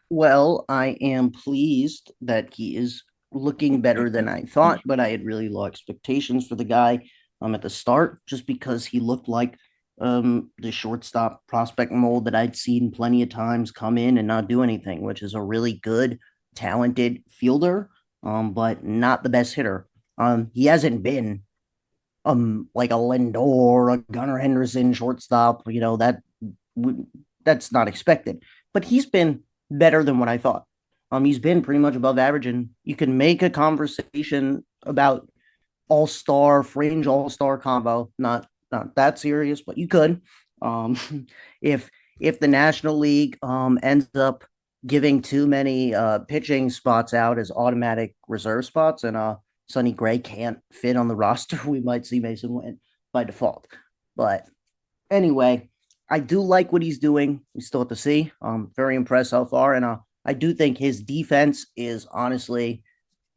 Well, I am pleased that he is looking better than I thought, but I had really low expectations for the guy at the start just because he looked like the shortstop prospect mold that I'd seen plenty of times come in and not do anything, which is a really good, talented fielder, but not the best hitter. He hasn't been like a Lindor, a Gunnar Henderson shortstop, that's not expected. But he's been better than what I thought. He's been pretty much above average, and you can make a conversation about fringe all star combo. Not that serious, but you could. Um, if if the National League ends up giving too many pitching spots out as automatic reserve spots, and Sonny Gray can't fit on the roster, we might see Mason win by default. But anyway, I do like what he's doing. We still have to see. I'm very impressed so far, and I do think his defense is honestly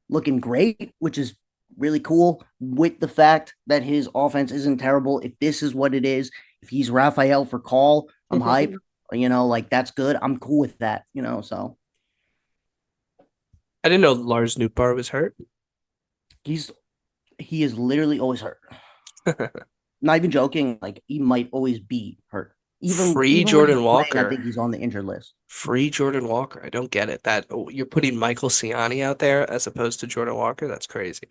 looking great, which is really cool. With the fact that his offense isn't terrible, if this is what it is, if he's Raphael for call, I'm hype. Like that's good. I'm cool with that. So I didn't know Lars Nootbaar was hurt. he's he is literally always hurt. Not even joking. Like he might always be hurt. Even Free even when he's Jordan playing, I Walker. think he's on the injured list. Free Jordan Walker. I don't get it. That you're putting Michael Ciani out there as opposed to Jordan Walker. That's crazy.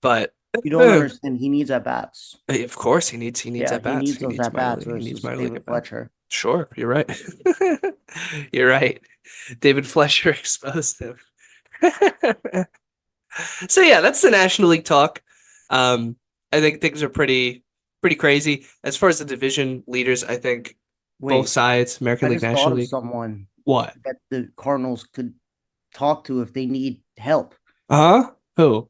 But You don't understand. He needs at bats. of course he needs Yeah, at he bats. needs He those needs at minor bats league. He needs versus minor league David at bats. Fletcher. Sure, you're right. You're right. David Fletcher exposed him. So yeah, that's the National League talk. I think things are pretty crazy. As far as the division leaders, I think both Wait, sides, American I League, just thought National of League. someone What? that the Cardinals could talk to if they need help. Uh-huh. Who?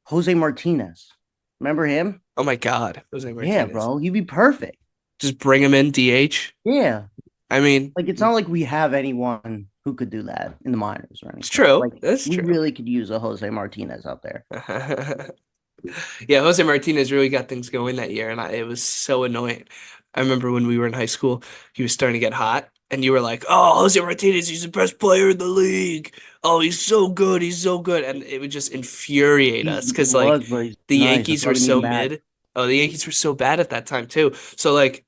Jose Martinez. Remember him? Oh my God, Jose Yeah, Martinez. bro. He'd be perfect. Just bring him in DH. Yeah. I mean, Like it's not like we have anyone who could do that in the minors or it's anything. true. Like That's we true. really could use a Jose Martinez out there. Yeah, Jose Martinez really got things going that year, and it was so annoying. I remember when we were in high school, he was starting to get hot, and you were like, "Oh, Jose Martinez, he's the best player in the league. Oh, he's so good, he's so good," and it would just infuriate us He because like was, but he's the nice. That's Yankees why were we need so him back. mid. Oh, the Yankees were so bad at that time too. So like,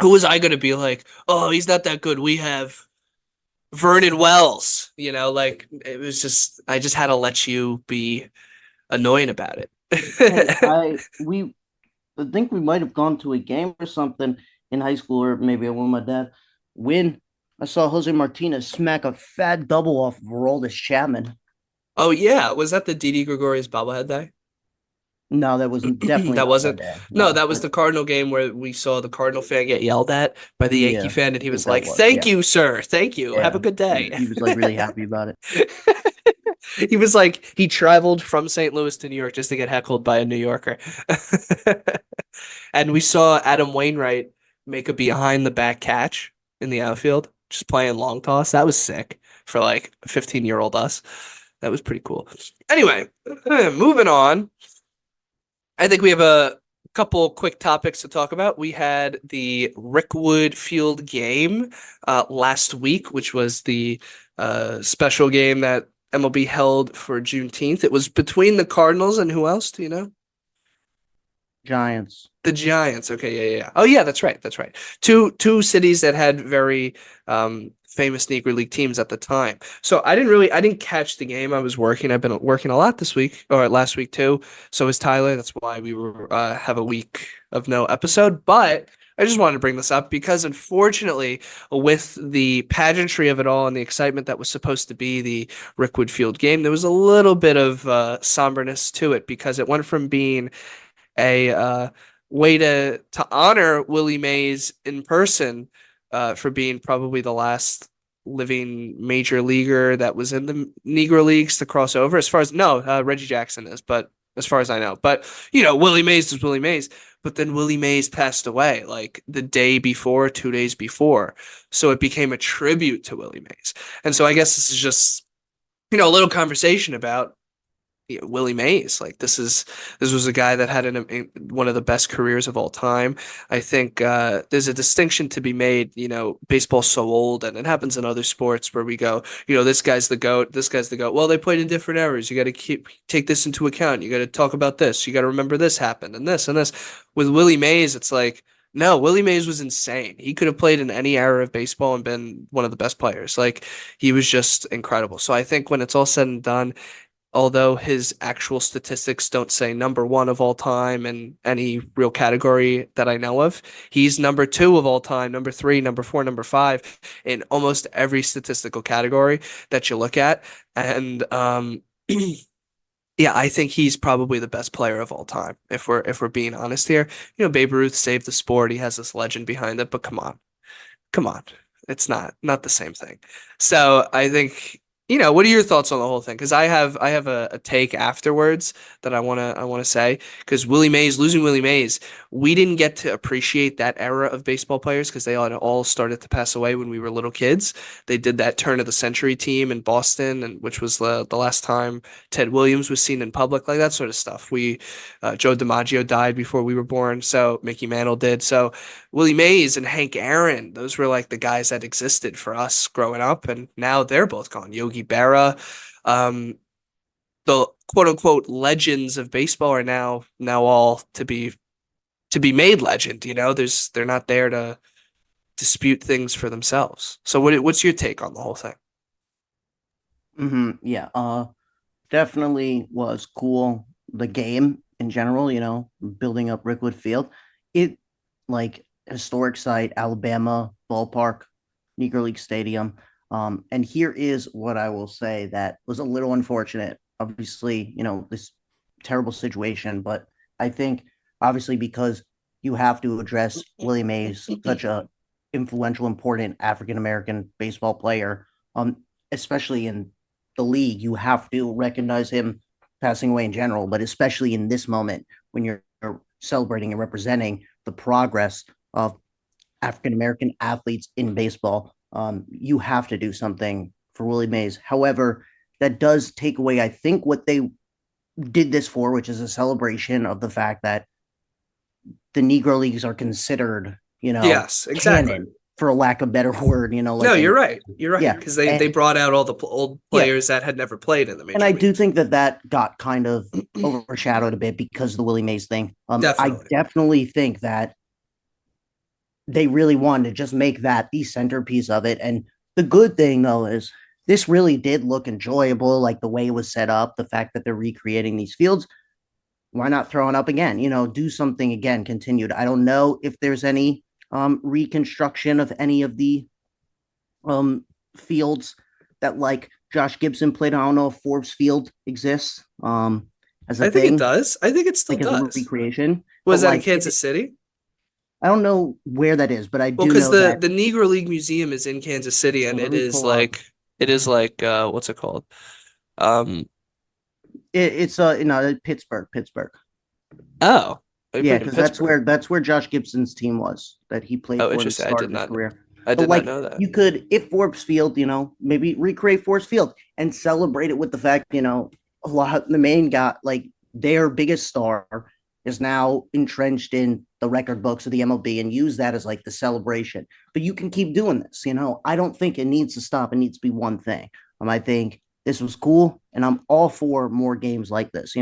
who was I gonna be like? Oh, he's not that good. We have Vernon Wells. Like it was just I just had to let you be annoying about Hey, it. I think we might have gone to a game or something in high school, or maybe I went with my dad. When I saw Jose Martinez smack a fat double off of Aroldis Chapman. Oh yeah, was that the Didi Gregorius bobblehead day? No, that was definitely That not that wasn't. day. No, No, that was but the Cardinal game where we saw the Cardinal fan get yelled at by the Yankee yeah, fan, and I he think was that like, was. "Thank Yeah, you, sir. Thank you. Have a yeah. good He, day." he was like really happy about it. He was like he traveled from St. Louis to New York just to get heckled by a New Yorker. And we saw Adam Wainwright make a behind the back catch in the outfield, just playing long toss. That was sick for like 15-year-old us. That was pretty cool. Anyway, moving on. I think we have a couple quick topics to talk about. We had the Rickwood Field game last week, which was the special game that MLB held for Juneteenth. It was between the Cardinals and who else? Do you know? Giants. The Giants. Okay, yeah, yeah, yeah. Oh, yeah, that's right. That's right. Two cities that had very famous Negro League teams at the time. So I didn't catch the game. I was working. I've been working a lot this week or last week too. So is Tyler. That's why we were have a week of no episode. But I just wanted to bring this up because unfortunately, with the pageantry of it all and the excitement that was supposed to be the Rickwood Field game, there was a little bit of somberness to it because it went from being a way to honor Willie Mays in person for being probably the last living major leaguer that was in the Negro Leagues to cross over. As far as no, Reggie Jackson is, but as far as I know, but Willie Mays is Willie Mays. But then Willie Mays passed away like the day before, 2 days before. So it became a tribute to Willie Mays. And so I guess this is just, a little conversation about Willie Mays. Like this was a guy that had one of the best careers of all time. I think there's a distinction to be made. Baseball's so old, and it happens in other sports where we go, this guy's the GOAT, this guy's the GOAT. Well, they played in different eras. You got to take this into account. You got to talk about this. You got to remember this happened and this and this. With Willie Mays, it's like. No, Willie Mays was insane. He could have played in any era of baseball and been one of the best players. Like he was just incredible. So I think when it's all said and done, although his actual statistics don't say number one of all time in any real category that I know of, he's number two of all time, number three, number four, number five in almost every statistical category that you look at. And yeah, I think he's probably the best player of all time, if we're being honest here. Babe Ruth saved the sport. He has this legend behind it, but come on. Come on. It's not the same thing. So I think, what are your thoughts on the whole thing? Because I have a take afterwards that I wanna say. Because losing Willie Mays, we didn't get to appreciate that era of baseball players because they all started to pass away when we were little kids. They did that turn of the century team in Boston, and which was the last time Ted Williams was seen in public, like that sort of stuff. Joe DiMaggio died before we were born, so Mickey Mantle did. So Willie Mays and Hank Aaron, those were like the guys that existed for us growing up, and now they're both gone. Yogi Berra, um, the quote unquote legends of baseball are now all to be made legend. They're not there to dispute things for themselves. So what's your take on the whole thing? Yeah. Definitely was cool. The game in general, building up Rickwood Field, it like historic site, Alabama ballpark, Negro League Stadium. And here is what I will say that was a little unfortunate. Obviously, this terrible situation, but I think obviously because you have to address Willie Mays, such a influential, important African American baseball player, especially in the league, you have to recognize him passing away in general, but especially in this moment when you're celebrating and representing the progress of African American athletes in baseball. You have to do something for Willie Mays. However, that does take away, I think, what they did this for, which is a celebration of the fact that the Negro Leagues are considered, Yes, exactly. canon, for a lack of better word, No, you're right. You're right yeah, because they and brought out all the old yeah, players that had never played in the and major I do leagues. think that got kind of overshadowed a bit because of the Willie Mays thing. I Definitely. definitely think that they really wanted to just make that the centerpiece of it. And the good thing though is this really did look enjoyable, like the way it was set up, the fact that they're recreating these fields. Why not throw it up again? Do something again, continued. I don't know if there's any reconstruction of any of the fields that like Josh Gibson played. I don't know if Forbes Field exists as a I think it thing, does. I think it still like as a does. recreation. But Was that in like Kansas City? I don't know where that is, but I Well, do because know the that the Negro League Museum is in Kansas City, and let me pull up. it is like what's it called? Um It's Pittsburgh, Pittsburgh. oh, they Yeah, played in because that's Pittsburgh. where Josh Gibson's team was that he played Oh, for at the interesting. I start did of his not know. career. I So did not like know that. you could, if Forbes Field, maybe recreate Forbes Field and celebrate it with the fact, a lot of the main guy, like their biggest star is now entrenched in the record books of the MLB and use that as like the celebration. But you can keep doing this, I don't think it needs to stop. It needs to be one thing. I think this was cool, and I'm all for more games like this.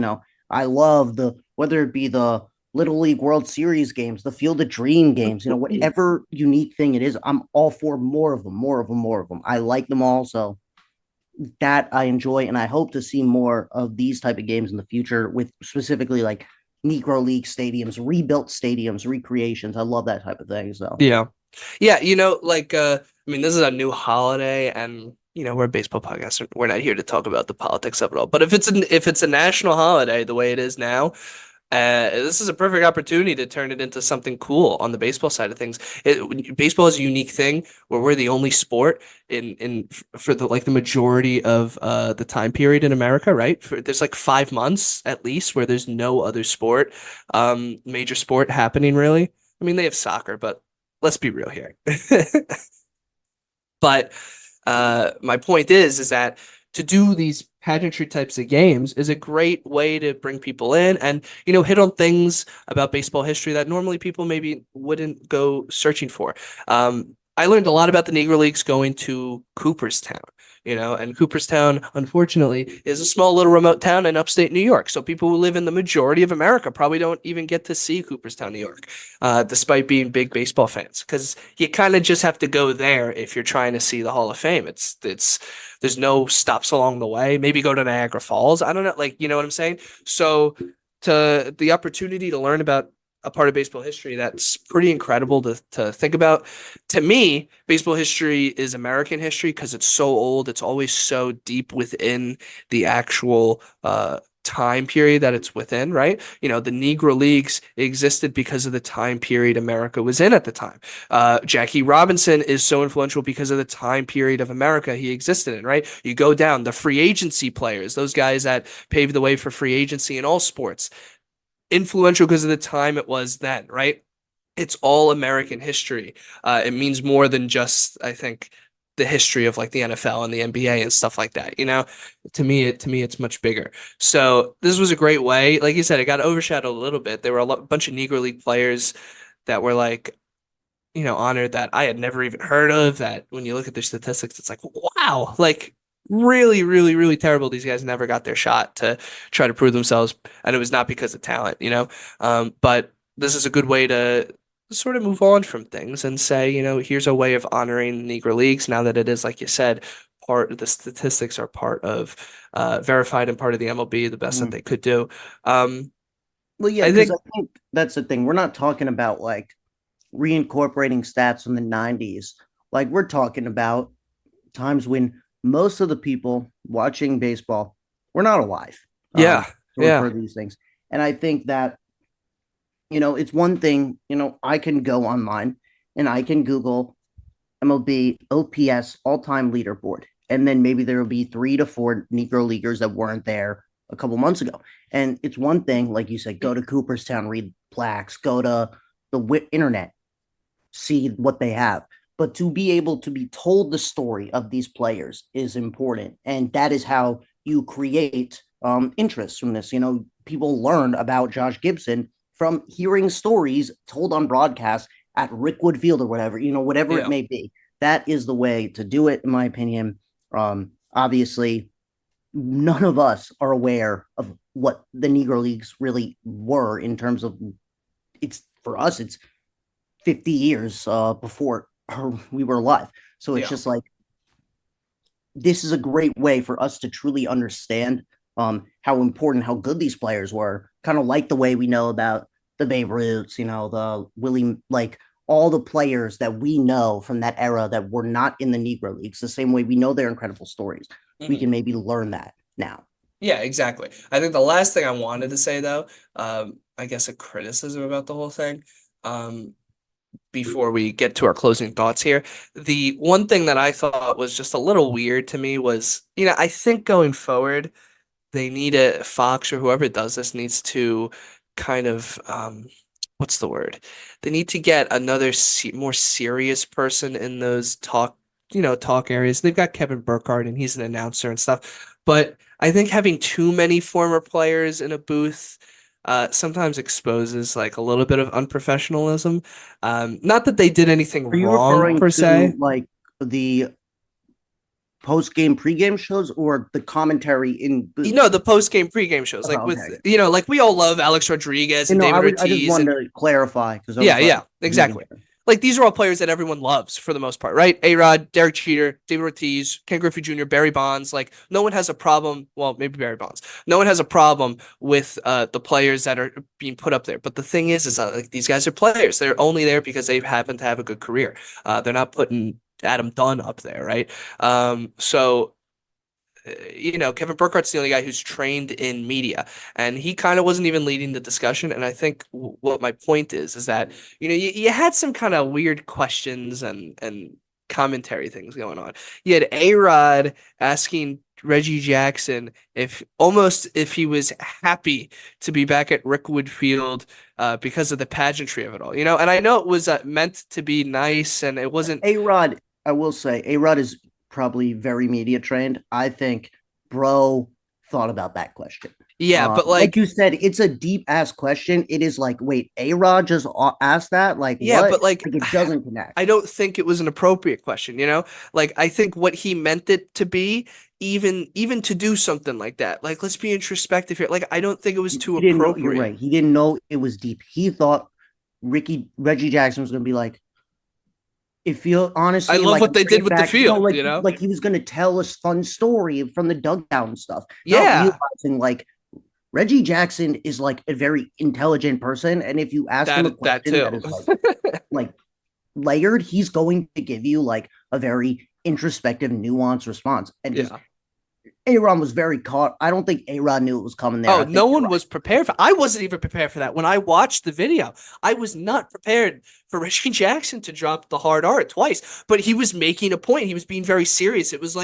I love whether it be the Little League World Series games, the Field of Dream games, whatever unique thing it is, I'm all for more of them, more of them, more of them. I like them all, so that I enjoy, and I hope to see more of these type of games in the future with specifically like Negro League stadiums, rebuilt stadiums, recreations. I love that type of thing. So Yeah. Yeah, like I mean, this is a new holiday and we're a baseball podcast. So we're not here to talk about the politics of it all. But if it's a national holiday the way it is now, this is a perfect opportunity to turn it into something cool on the baseball side of things. Baseball is a unique thing where we're the only sport for the majority of the time period in America, right? There's like 5 months at least where there's no other sport, major sport happening really. I mean, they have soccer, but let's be real here. But my point is that to do these pageantry types of games is a great way to bring people in and hit on things about baseball history that normally people maybe wouldn't go searching for. I learned a lot about the Negro Leagues going to Cooperstown. And Cooperstown, unfortunately, is a small little remote town in upstate New York. So people who live in the majority of America probably don't even get to see Cooperstown, New York, despite being big baseball fans, because you kind of just have to go there if you're trying to see the Hall of Fame. It's there's no stops along the way. Maybe go to Niagara Falls. I don't know, like what I'm saying. So to the opportunity to learn about a part of baseball history that's pretty incredible to think about. To me, baseball history is American history because it's so old. It's always so deep within the actual time period that it's within, right? The Negro Leagues existed because of the time period America was in at the time. Jackie Robinson is so influential because of the time period of America he existed in, right? You go down the free agency players, those guys that paved the way for free agency in all sports, influential because of the time it was then, right? It's all American history. It means more than just, I think, the history of like the NFL and the NBA and stuff like that. To me, it's much bigger. So this was a great way. Like you said, it got overshadowed a little bit. There were bunch of Negro League players that were like, honored that I had never even heard of. That when you look at their statistics, it's like, wow, like really, really, really terrible. These guys never got their shot to try to prove themselves, and it was not because of talent. But this is a good way to sort of move on from things and say, here's a way of honoring Negro Leagues now that it is, like you said, part of the statistics are part of verified and part of the MLB, the best that mm. they could do. Um, Well, yeah, I because I think, think that's the thing. We're not talking about like reincorporating stats from the 90s. Like we're talking about times when most of the people watching baseball were not alive yeah, to yeah, refer to these things. And I think that, it's one thing, I can go online and I can Google MLB OPS all time leaderboard. And then maybe there will be 3 to 4 Negro Leaguers that weren't there a couple months ago. And it's one thing, like you said, go to Cooperstown, read plaques, go to the internet, see what they have. But to be able to be told the story of these players is important. And that is how you create interest from this. People learn about Josh Gibson from hearing stories told on broadcast at Rickwood Field or whatever, whatever it yeah. may be. That is the way to do it, in my opinion. Obviously, none of us are aware of what the Negro Leagues really were in terms of it's for us, it's 50 years before we were alive. So it's Yeah. just like this is a great way for us to truly understand how important, how good these players were. Kind of like the way we know about the Babe Ruths, the Willie, like all the players that we know from that era that were not in the Negro Leagues, the same way we know their incredible stories. We Mhm. can maybe learn that now. Yeah, exactly. I think the last thing I wanted to say though, I guess a criticism about the whole thing, um, before we get to our closing thoughts here, the one thing that I thought was just a little weird to me was, I think going forward, they need a Fox or whoever does this needs to kind of what's the word? They need to get another more serious person in those talk areas. They've got Kevin Burkhardt and he's an announcer and stuff. But I think having too many former players in a booth sometimes exposes like a little bit of unprofessionalism. Not that they did anything Are you wrong referring per to se. like the post game, pre game shows, or the commentary in booth? The post game, pre game shows, like with Okay. like we all love Alex Rodriguez You and know, David I just Ortiz wanted and to clarify because I yeah, was like yeah, making exactly. sure. Like these are all players that everyone loves for the most part, right? A-Rod, Derek Jeter, David Ortiz, Ken Griffey Jr., Barry Bonds. Like no one has a problem. Well, maybe Barry Bonds. No one has a problem with the players that are being put up there. But the thing is like these guys are players. They're only there because they happen to have a good career. They're not putting Adam Dunn up there, right? So Kevin Burkhardt's the only guy who's trained in media, and he kind of wasn't even leading the discussion. And I think what my point is that you had some kind of weird questions and commentary things going on. You had A-Rod asking Reggie Jackson if he was happy to be back at Rickwood Field because of the pageantry of it all, and I know it was meant to be nice and it wasn't. A Rod, I will say, A Rod is probably very media trained. I think Bro thought about that question. Yeah, but Like like you said, it's a deep ass question. It is like, wait, A Rod just asked that? Like, Yeah, what? but like Like, it doesn't connect. I don't think it was an appropriate question. Like I think what he meant it to be, even to do something like that. Like let's be introspective here. Like I don't think it was too He didn't know. You're appropriate. right. He didn't know it was deep. He thought Reggie Jackson was going to be like, it feel I honestly love like what they bring did it with the back, you know, field, you know? like he was going to tell us fun story from the dugout and stuff, not Yeah, realizing like Reggie Jackson is like a very intelligent person, and if you ask him a that question that too. is like layered, he's going to give you like a very introspective, nuanced response. And just Yeah. Aaron was very caught. I don't think Aaron knew it was coming there. Oh, I think no you're one right. was prepared for. I wasn't even prepared for that. When I watched the video, I was not prepared for Reggie Jackson to drop the hard R twice. But he was making a point. He was being very serious. It was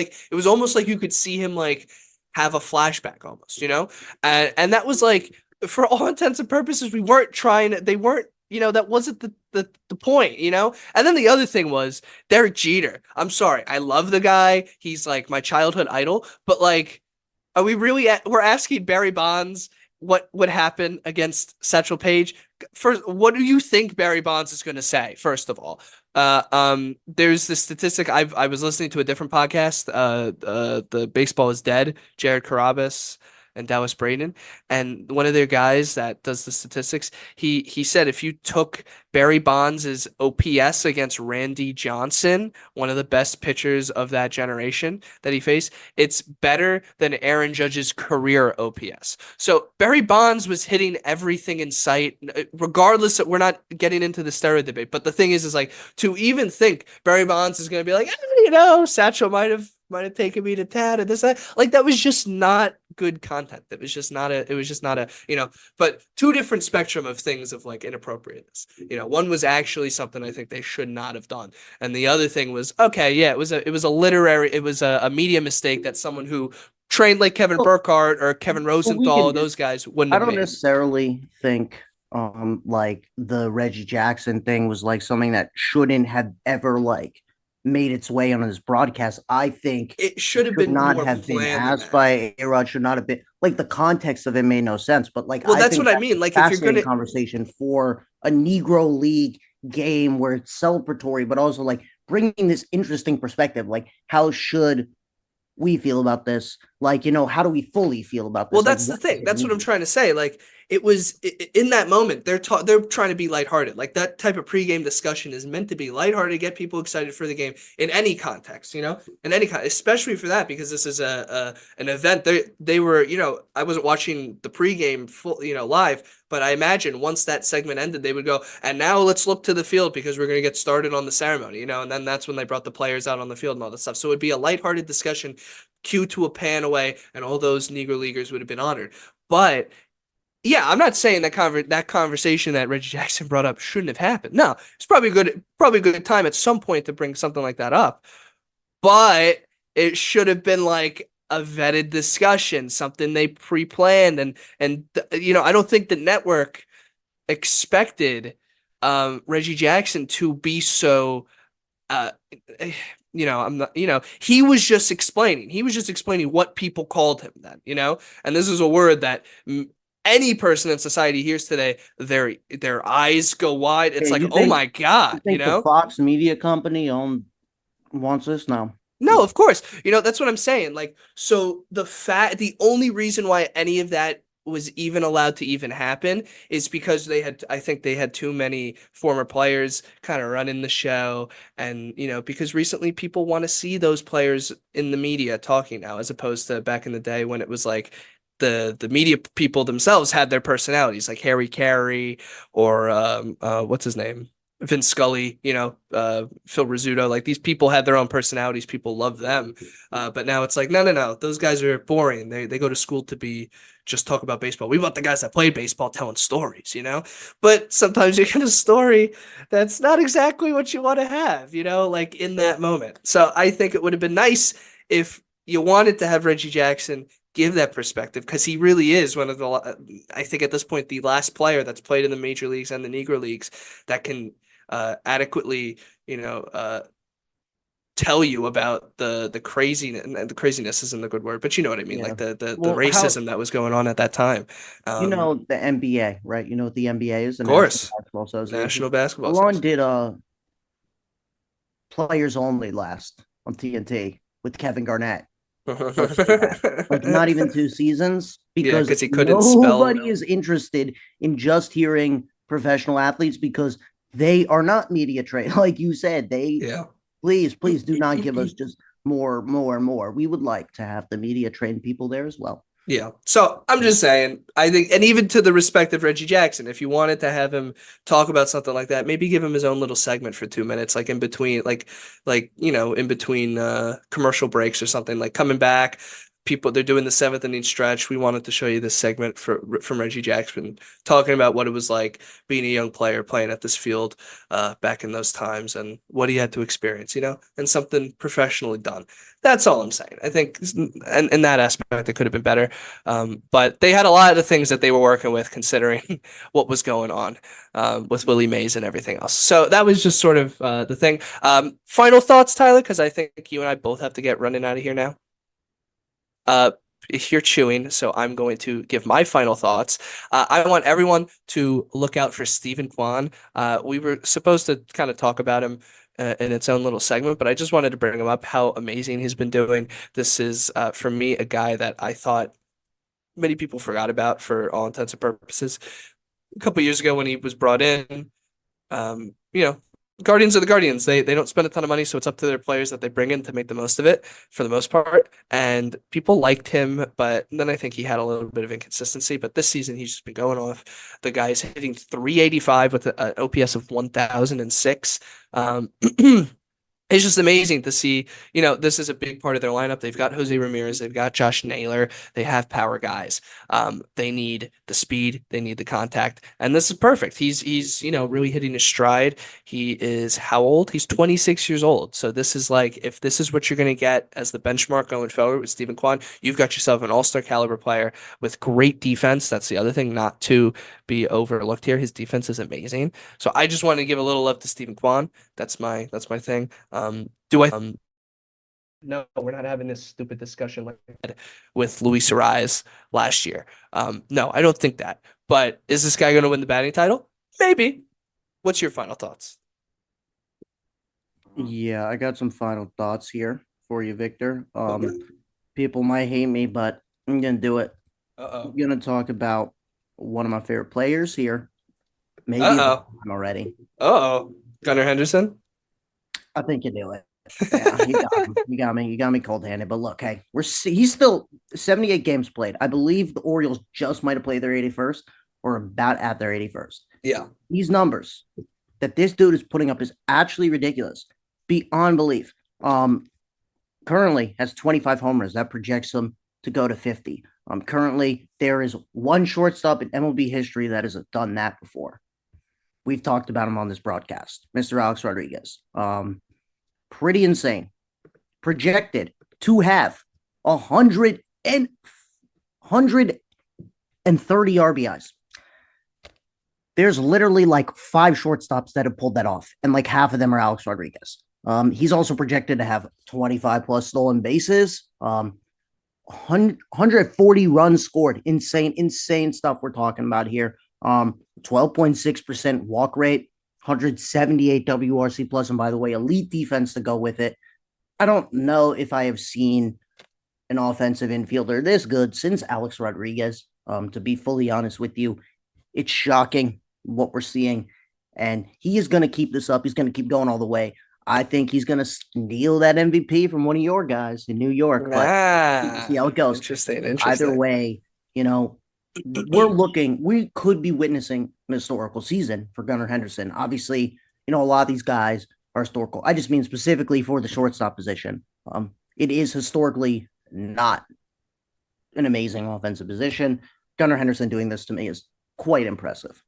almost like you could see him like have a flashback almost. And that was like for all intents and purposes, we weren't trying to, they weren't, that wasn't the point. And then the other thing was Derek Jeter. I'm sorry. I love the guy. He's like my childhood idol, but like are we really we're asking Barry Bonds what would happen against Satchel Paige? First, what do you think Barry Bonds is going to say? First of all, there's this statistic. I was listening to a different podcast. The Baseball is Dead. Jared Carabas and Dallas Braden, and one of their guys that does the statistics. He said if you took Barry Bonds' OPS against Randy Johnson, one of the best pitchers of that generation that he faced, it's better than Aaron Judge's career OPS. So Barry Bonds was hitting everything in sight, regardless of, we're not getting into the steroid debate, but the thing is like to even think Barry Bonds is going to be like, Satchel might have taken me to Tad and this that. Like that was just not good content. It was just not but two different spectrum of things of like inappropriateness. One was actually something I think they should not have done. And the other thing was, okay, yeah, it was a media mistake that someone who trained like Kevin Well, Burkhardt or Kevin we Rosenthal, can. those guys wouldn't I have don't made. necessarily think like the Reggie Jackson thing was like something that shouldn't have ever like made its way on his broadcast. I think It it should have should been not more have been planned than asked that. by A-Rod, should not have been like the context of it made no sense. But like Well, I that's think what I that's mean. a Like if you're fascinating gonna conversation for a Negro League game where it's celebratory, but also like bringing this interesting perspective. Like how should we feel about this? Like, how do we fully feel about Well, this? Like, that's the what does thing. it That's what I'm mean? trying to say. Like it was in that moment, they're trying to be lighthearted. Like that type of pregame discussion is meant to be lighthearted, get people excited for the game in any context, in any kind, especially for that because this is a an event. They were, I wasn't watching the pregame full, live, but I imagine once that segment ended, they would go, and now let's look to the field because we're going to get started on the ceremony, and then that's when they brought the players out on the field and all this stuff. So it'd be a lighthearted discussion cue to a pan away, and all those Negro Leaguers would have been honored. But yeah, I'm not saying that conversation that Reggie Jackson brought up shouldn't have happened. No, it's probably a good time at some point to bring something like that up. But it should have been like a vetted discussion, something they pre-planned, and I don't think the network expected Reggie Jackson to be so uh I'm not, he was just explaining. He was just explaining what people called him then. And this is a word that any person in society hears today, their eyes go wide. It's Yeah, like, you "Oh think my God," you think the Fox media company wants this now? No, of course. That's what I'm saying. Like, so the only reason why any of that was even allowed to even happen is because I think they had too many former players kind of running the show. And, because recently people want to see those players in the media talking now, as opposed to back in the day when it was like the media people themselves had their personalities, like Harry Carey or what's his name? Vince Scully, Phil Rizzuto, like these people had their own personalities. People love them. But now it's like, no, no, no. Those guys are boring. They go to school to be just talk about baseball. We want the guys that played baseball telling stories. But sometimes you get a story that's not exactly what you want to have, like in that moment. So I think it would have been nice if you wanted to have Reggie Jackson give that perspective because he really is one of I think at this point, the last player that's played in the major leagues and the Negro leagues that can adequately, tell you about the craziness. And the craziness isn't a good word, but you know what I mean, Yeah. like the Well, how racism that was going on at that time. Of the NBA, right? You know what the NBA is, the National course, Basketball Association. National Basketball How long Association. did Players Only last on TNT with Kevin Garnett hosting that? Like not even 2 seasons Yeah, because because he couldn't spell. nobody is interested in just hearing professional athletes because they are not media trained. Like you said, Yeah. please do not give us just more, more, and more. We would like to have the media trained people there as well. Yeah. So I'm just saying, I think, and even to the respect of Reggie Jackson, if you wanted to have him talk about something like that, maybe give him his own little segment for 2 minutes, like in between, in between commercial breaks or something, like coming back. People, they're doing the seventh inning stretch. We wanted to show you this segment from Reggie Jackson talking about what it was like being a young player playing at this field back in those times and what he had to experience, and something professionally done. That's all I'm saying. I think in that aspect, it could have been better. But they had a lot of things that they were working with, considering what was going on with Willie Mays and everything else. So that was just sort of the thing. Final thoughts, Tyler, because I think you and I both have to get running out of here now. Uh, you're chewing, so I'm going to give my final thoughts. I want everyone to look out for Stephen Kwan. We were supposed to kind of talk about him in its own little segment, but I just wanted to bring him up, how amazing he's been doing. This is, for me, a guy that I thought many people forgot about for all intents and purposes. A couple years ago when he was brought in, um, you know, Guardians are the Guardians. They don't spend a ton of money, so it's up to their players that they bring in to make the most of it for the most part. And people liked him, but then I think he had a little bit of inconsistency. But this season he's just been going off. The guy's hitting 385 with an OPS of 1006. It's just amazing to see, this is a big part of their lineup. They've got Jose Ramirez, they've got Josh Naylor, they have power guys. They need the speed, they need the contact, and this is perfect. He's really hitting his stride. He is how old? He's 26 years old. So this is like, if this is what you're going to get as the benchmark going forward with Stephen Kwan, you've got yourself an all-star caliber player with great defense. That's the other thing not to be overlooked here. His defense is amazing. So I just wanted to give a little love to Stephen Kwan. That's my thing. Do I? No, we're not having this stupid discussion like that with Luis Ariz last year. No, I don't think that. But is this guy going to win the batting title? Maybe. What's your final thoughts? Yeah, I got some final thoughts here for you, Victor. Okay. People might hate me, but I'm gonna do it. I'm Uh-oh. gonna talk about one of my favorite players here. Maybe of all Uh-oh. time already. Uh-oh. Gunnar Henderson? I think you do it. Yeah, you got him. You got me. You got me cold handed. But look, hey, he's still 78 games played. I believe the Orioles just might have played their 81st or about at their 81st. Yeah. These numbers that this dude is putting up is actually ridiculous, beyond belief. Currently has 25 homers. That projects him to go to 50. Currently there is one shortstop in MLB history that has done that before. We've talked about him on this broadcast, Mr. Alex Rodriguez. Pretty insane. Projected to have 130 RBIs. There's literally like 5 shortstops that have pulled that off, and like half of them are Alex Rodriguez. He's also projected to have 25 plus stolen bases, 140 runs scored. Insane stuff we're talking about here. 12.6% walk rate, 178 WRC plus, and by the way, elite defense to go with it. I don't know if I have seen an offensive infielder this good since Alex Rodriguez. To be fully honest with you, it's shocking what we're seeing, and he is going to keep this up. He's going to keep going all the way. I think he's going to steal that MVP from one of your guys in New York, but see how it goes. Interesting. Either way, we could be witnessing an historical season for Gunnar Henderson. Obviously, a lot of these guys are historical. I just mean specifically for the shortstop position. It is historically not an amazing offensive position. Gunnar Henderson doing this to me is quite impressive.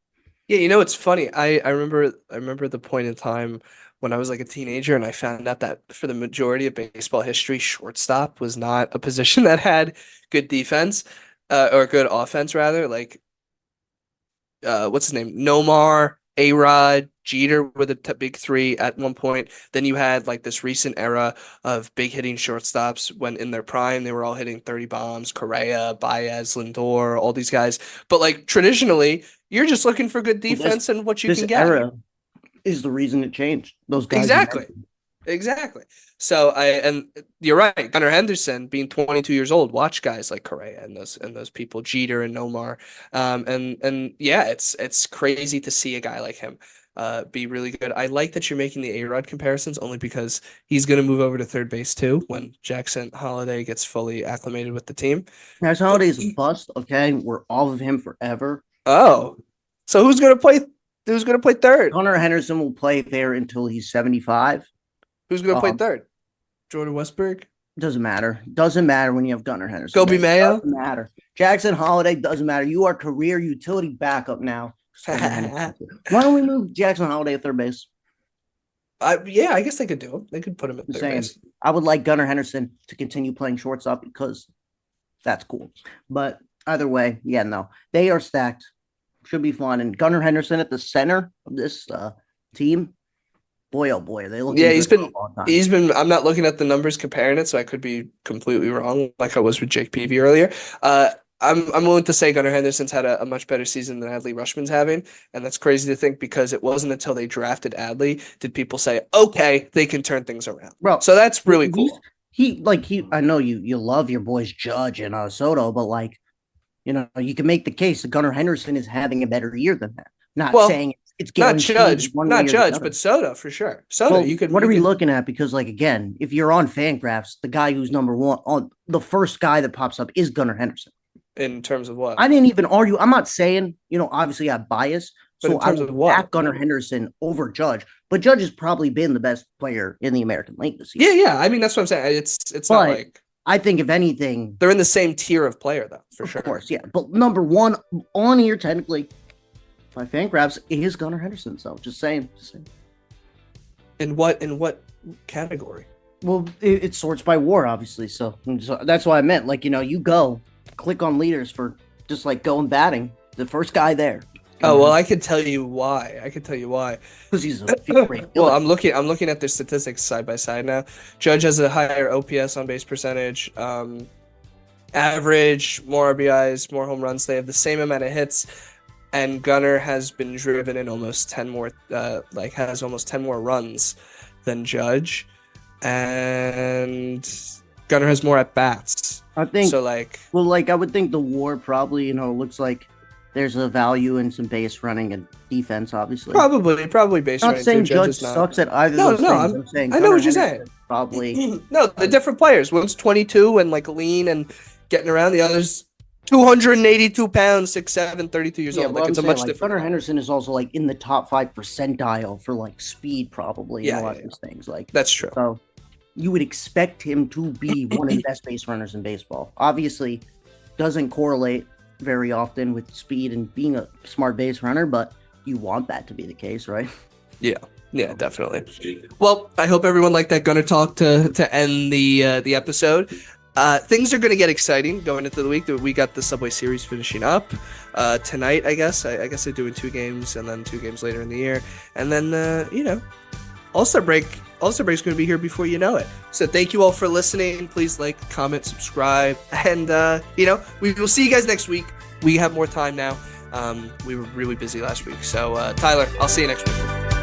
Yeah, it's funny. I remember the point in time when I was like a teenager and I found out that for the majority of baseball history, shortstop was not a position that had good defense, or good offense rather. Like, what's his name? Nomar, A-Rod, Jeter were the big three at one point. Then you had like this recent era of big hitting shortstops when in their prime, they were all hitting 30 bombs, Correa, Baez, Lindor, all these guys. But like traditionally, you're just looking for good defense and what you can get. This era is the reason it changed. Those guys. Exactly. So and you're right. Gunnar Henderson being 22 years old, watch guys like Correa and those people, Jeter and Nomar. And yeah, it's crazy to see a guy like him be really good. I like that you're making the A-Rod comparisons only because he's going to move over to third base too when Jackson Holiday gets fully acclimated with the team. Jackson Holiday's a bust, okay? We're off of him forever. Oh. So who's going to play third? Gunnar Henderson will play there until he's 75. Who's going to play third? Jordan Westburg? Doesn't matter. Doesn't matter when you have Gunnar Henderson. Gobi Mayo? Doesn't matter. Jackson Holiday doesn't matter. You are career utility backup now. Why don't we move Jackson Holiday at third base? Yeah, I guess they could do him. They could put him at third base. I would like Gunnar Henderson to continue playing shortstop because that's cool. But either way, yeah, no. They are stacked. Should be fun. And Gunnar Henderson at the center of this team, boy, oh boy, they look. Yeah, he's been. I'm not looking at the numbers comparing it, so I could be completely wrong, like I was with Jake Peavy earlier. I'm willing to say Gunnar Henderson's had a much better season than Adley Rushman's having, and that's crazy to think because it wasn't until they drafted Adley did people say, okay, they can turn things around. Bro, so that's really cool. I know you love your boys Judge and Soto, but like, you can make the case that Gunnar Henderson is having a better year than that. Not saying it's not Judge, but Soto for sure. Soto, you could. What are we looking at? Because like again, if you're on Fangraphs, the guy who's number one on the first guy that pops up is Gunnar Henderson. In terms of what? I didn't even argue. I'm not saying obviously I have bias, so I would back Gunnar Henderson over Judge. But Judge has probably been the best player in the American League this year. Yeah. I mean that's what I'm saying. It's not like. I think if anything, they're in the same tier of player, though, for sure. Of course, yeah. But number one on here, technically, by Fangraphs, is Gunnar Henderson. So just saying. In what category? Well, it sorts by WAR, obviously. So that's why I meant, like, you go click on leaders for just like going batting. The first guy there. Oh well, I could tell you why. Because he's a great. Well, I'm looking at their statistics side by side now. Judge has a higher OPS on base percentage, average, more RBIs, more home runs. They have the same amount of hits, and Gunnar has been driven in almost 10 more. Has almost 10 more runs than Judge, and Gunnar has more at bats. I think so. I would think the WAR probably looks like. There's a value in some base running and defense, obviously. Probably base running. Not saying Judge sucks at either of those things. I'm saying I know what you're saying. Probably. No, the different players. One's 22 and like lean and getting around. The other's 282 pounds, 6'7", 32 years old. Like it's a much different. Gunnar Henderson is also like in the top 5 percentile for like speed, probably. Yeah, a lot of these things. Like that's true. So you would expect him to be one of the best base runners in baseball. Obviously, doesn't correlate very often with speed and being a smart base runner, but you want that to be the case, right? Yeah, definitely. Well, I hope everyone liked that Gunnar talk to end the episode. Things are going to get exciting going into the week. We got the Subway Series finishing up tonight, I guess. I guess they're doing 2 games and then 2 games later in the year. And then, All-Star break. All-Star break's going to be here before you know it. So thank you all for listening. Please like, comment, subscribe. And, we will see you guys next week. We have more time now. We were really busy last week. So, Tyler, I'll see you next week.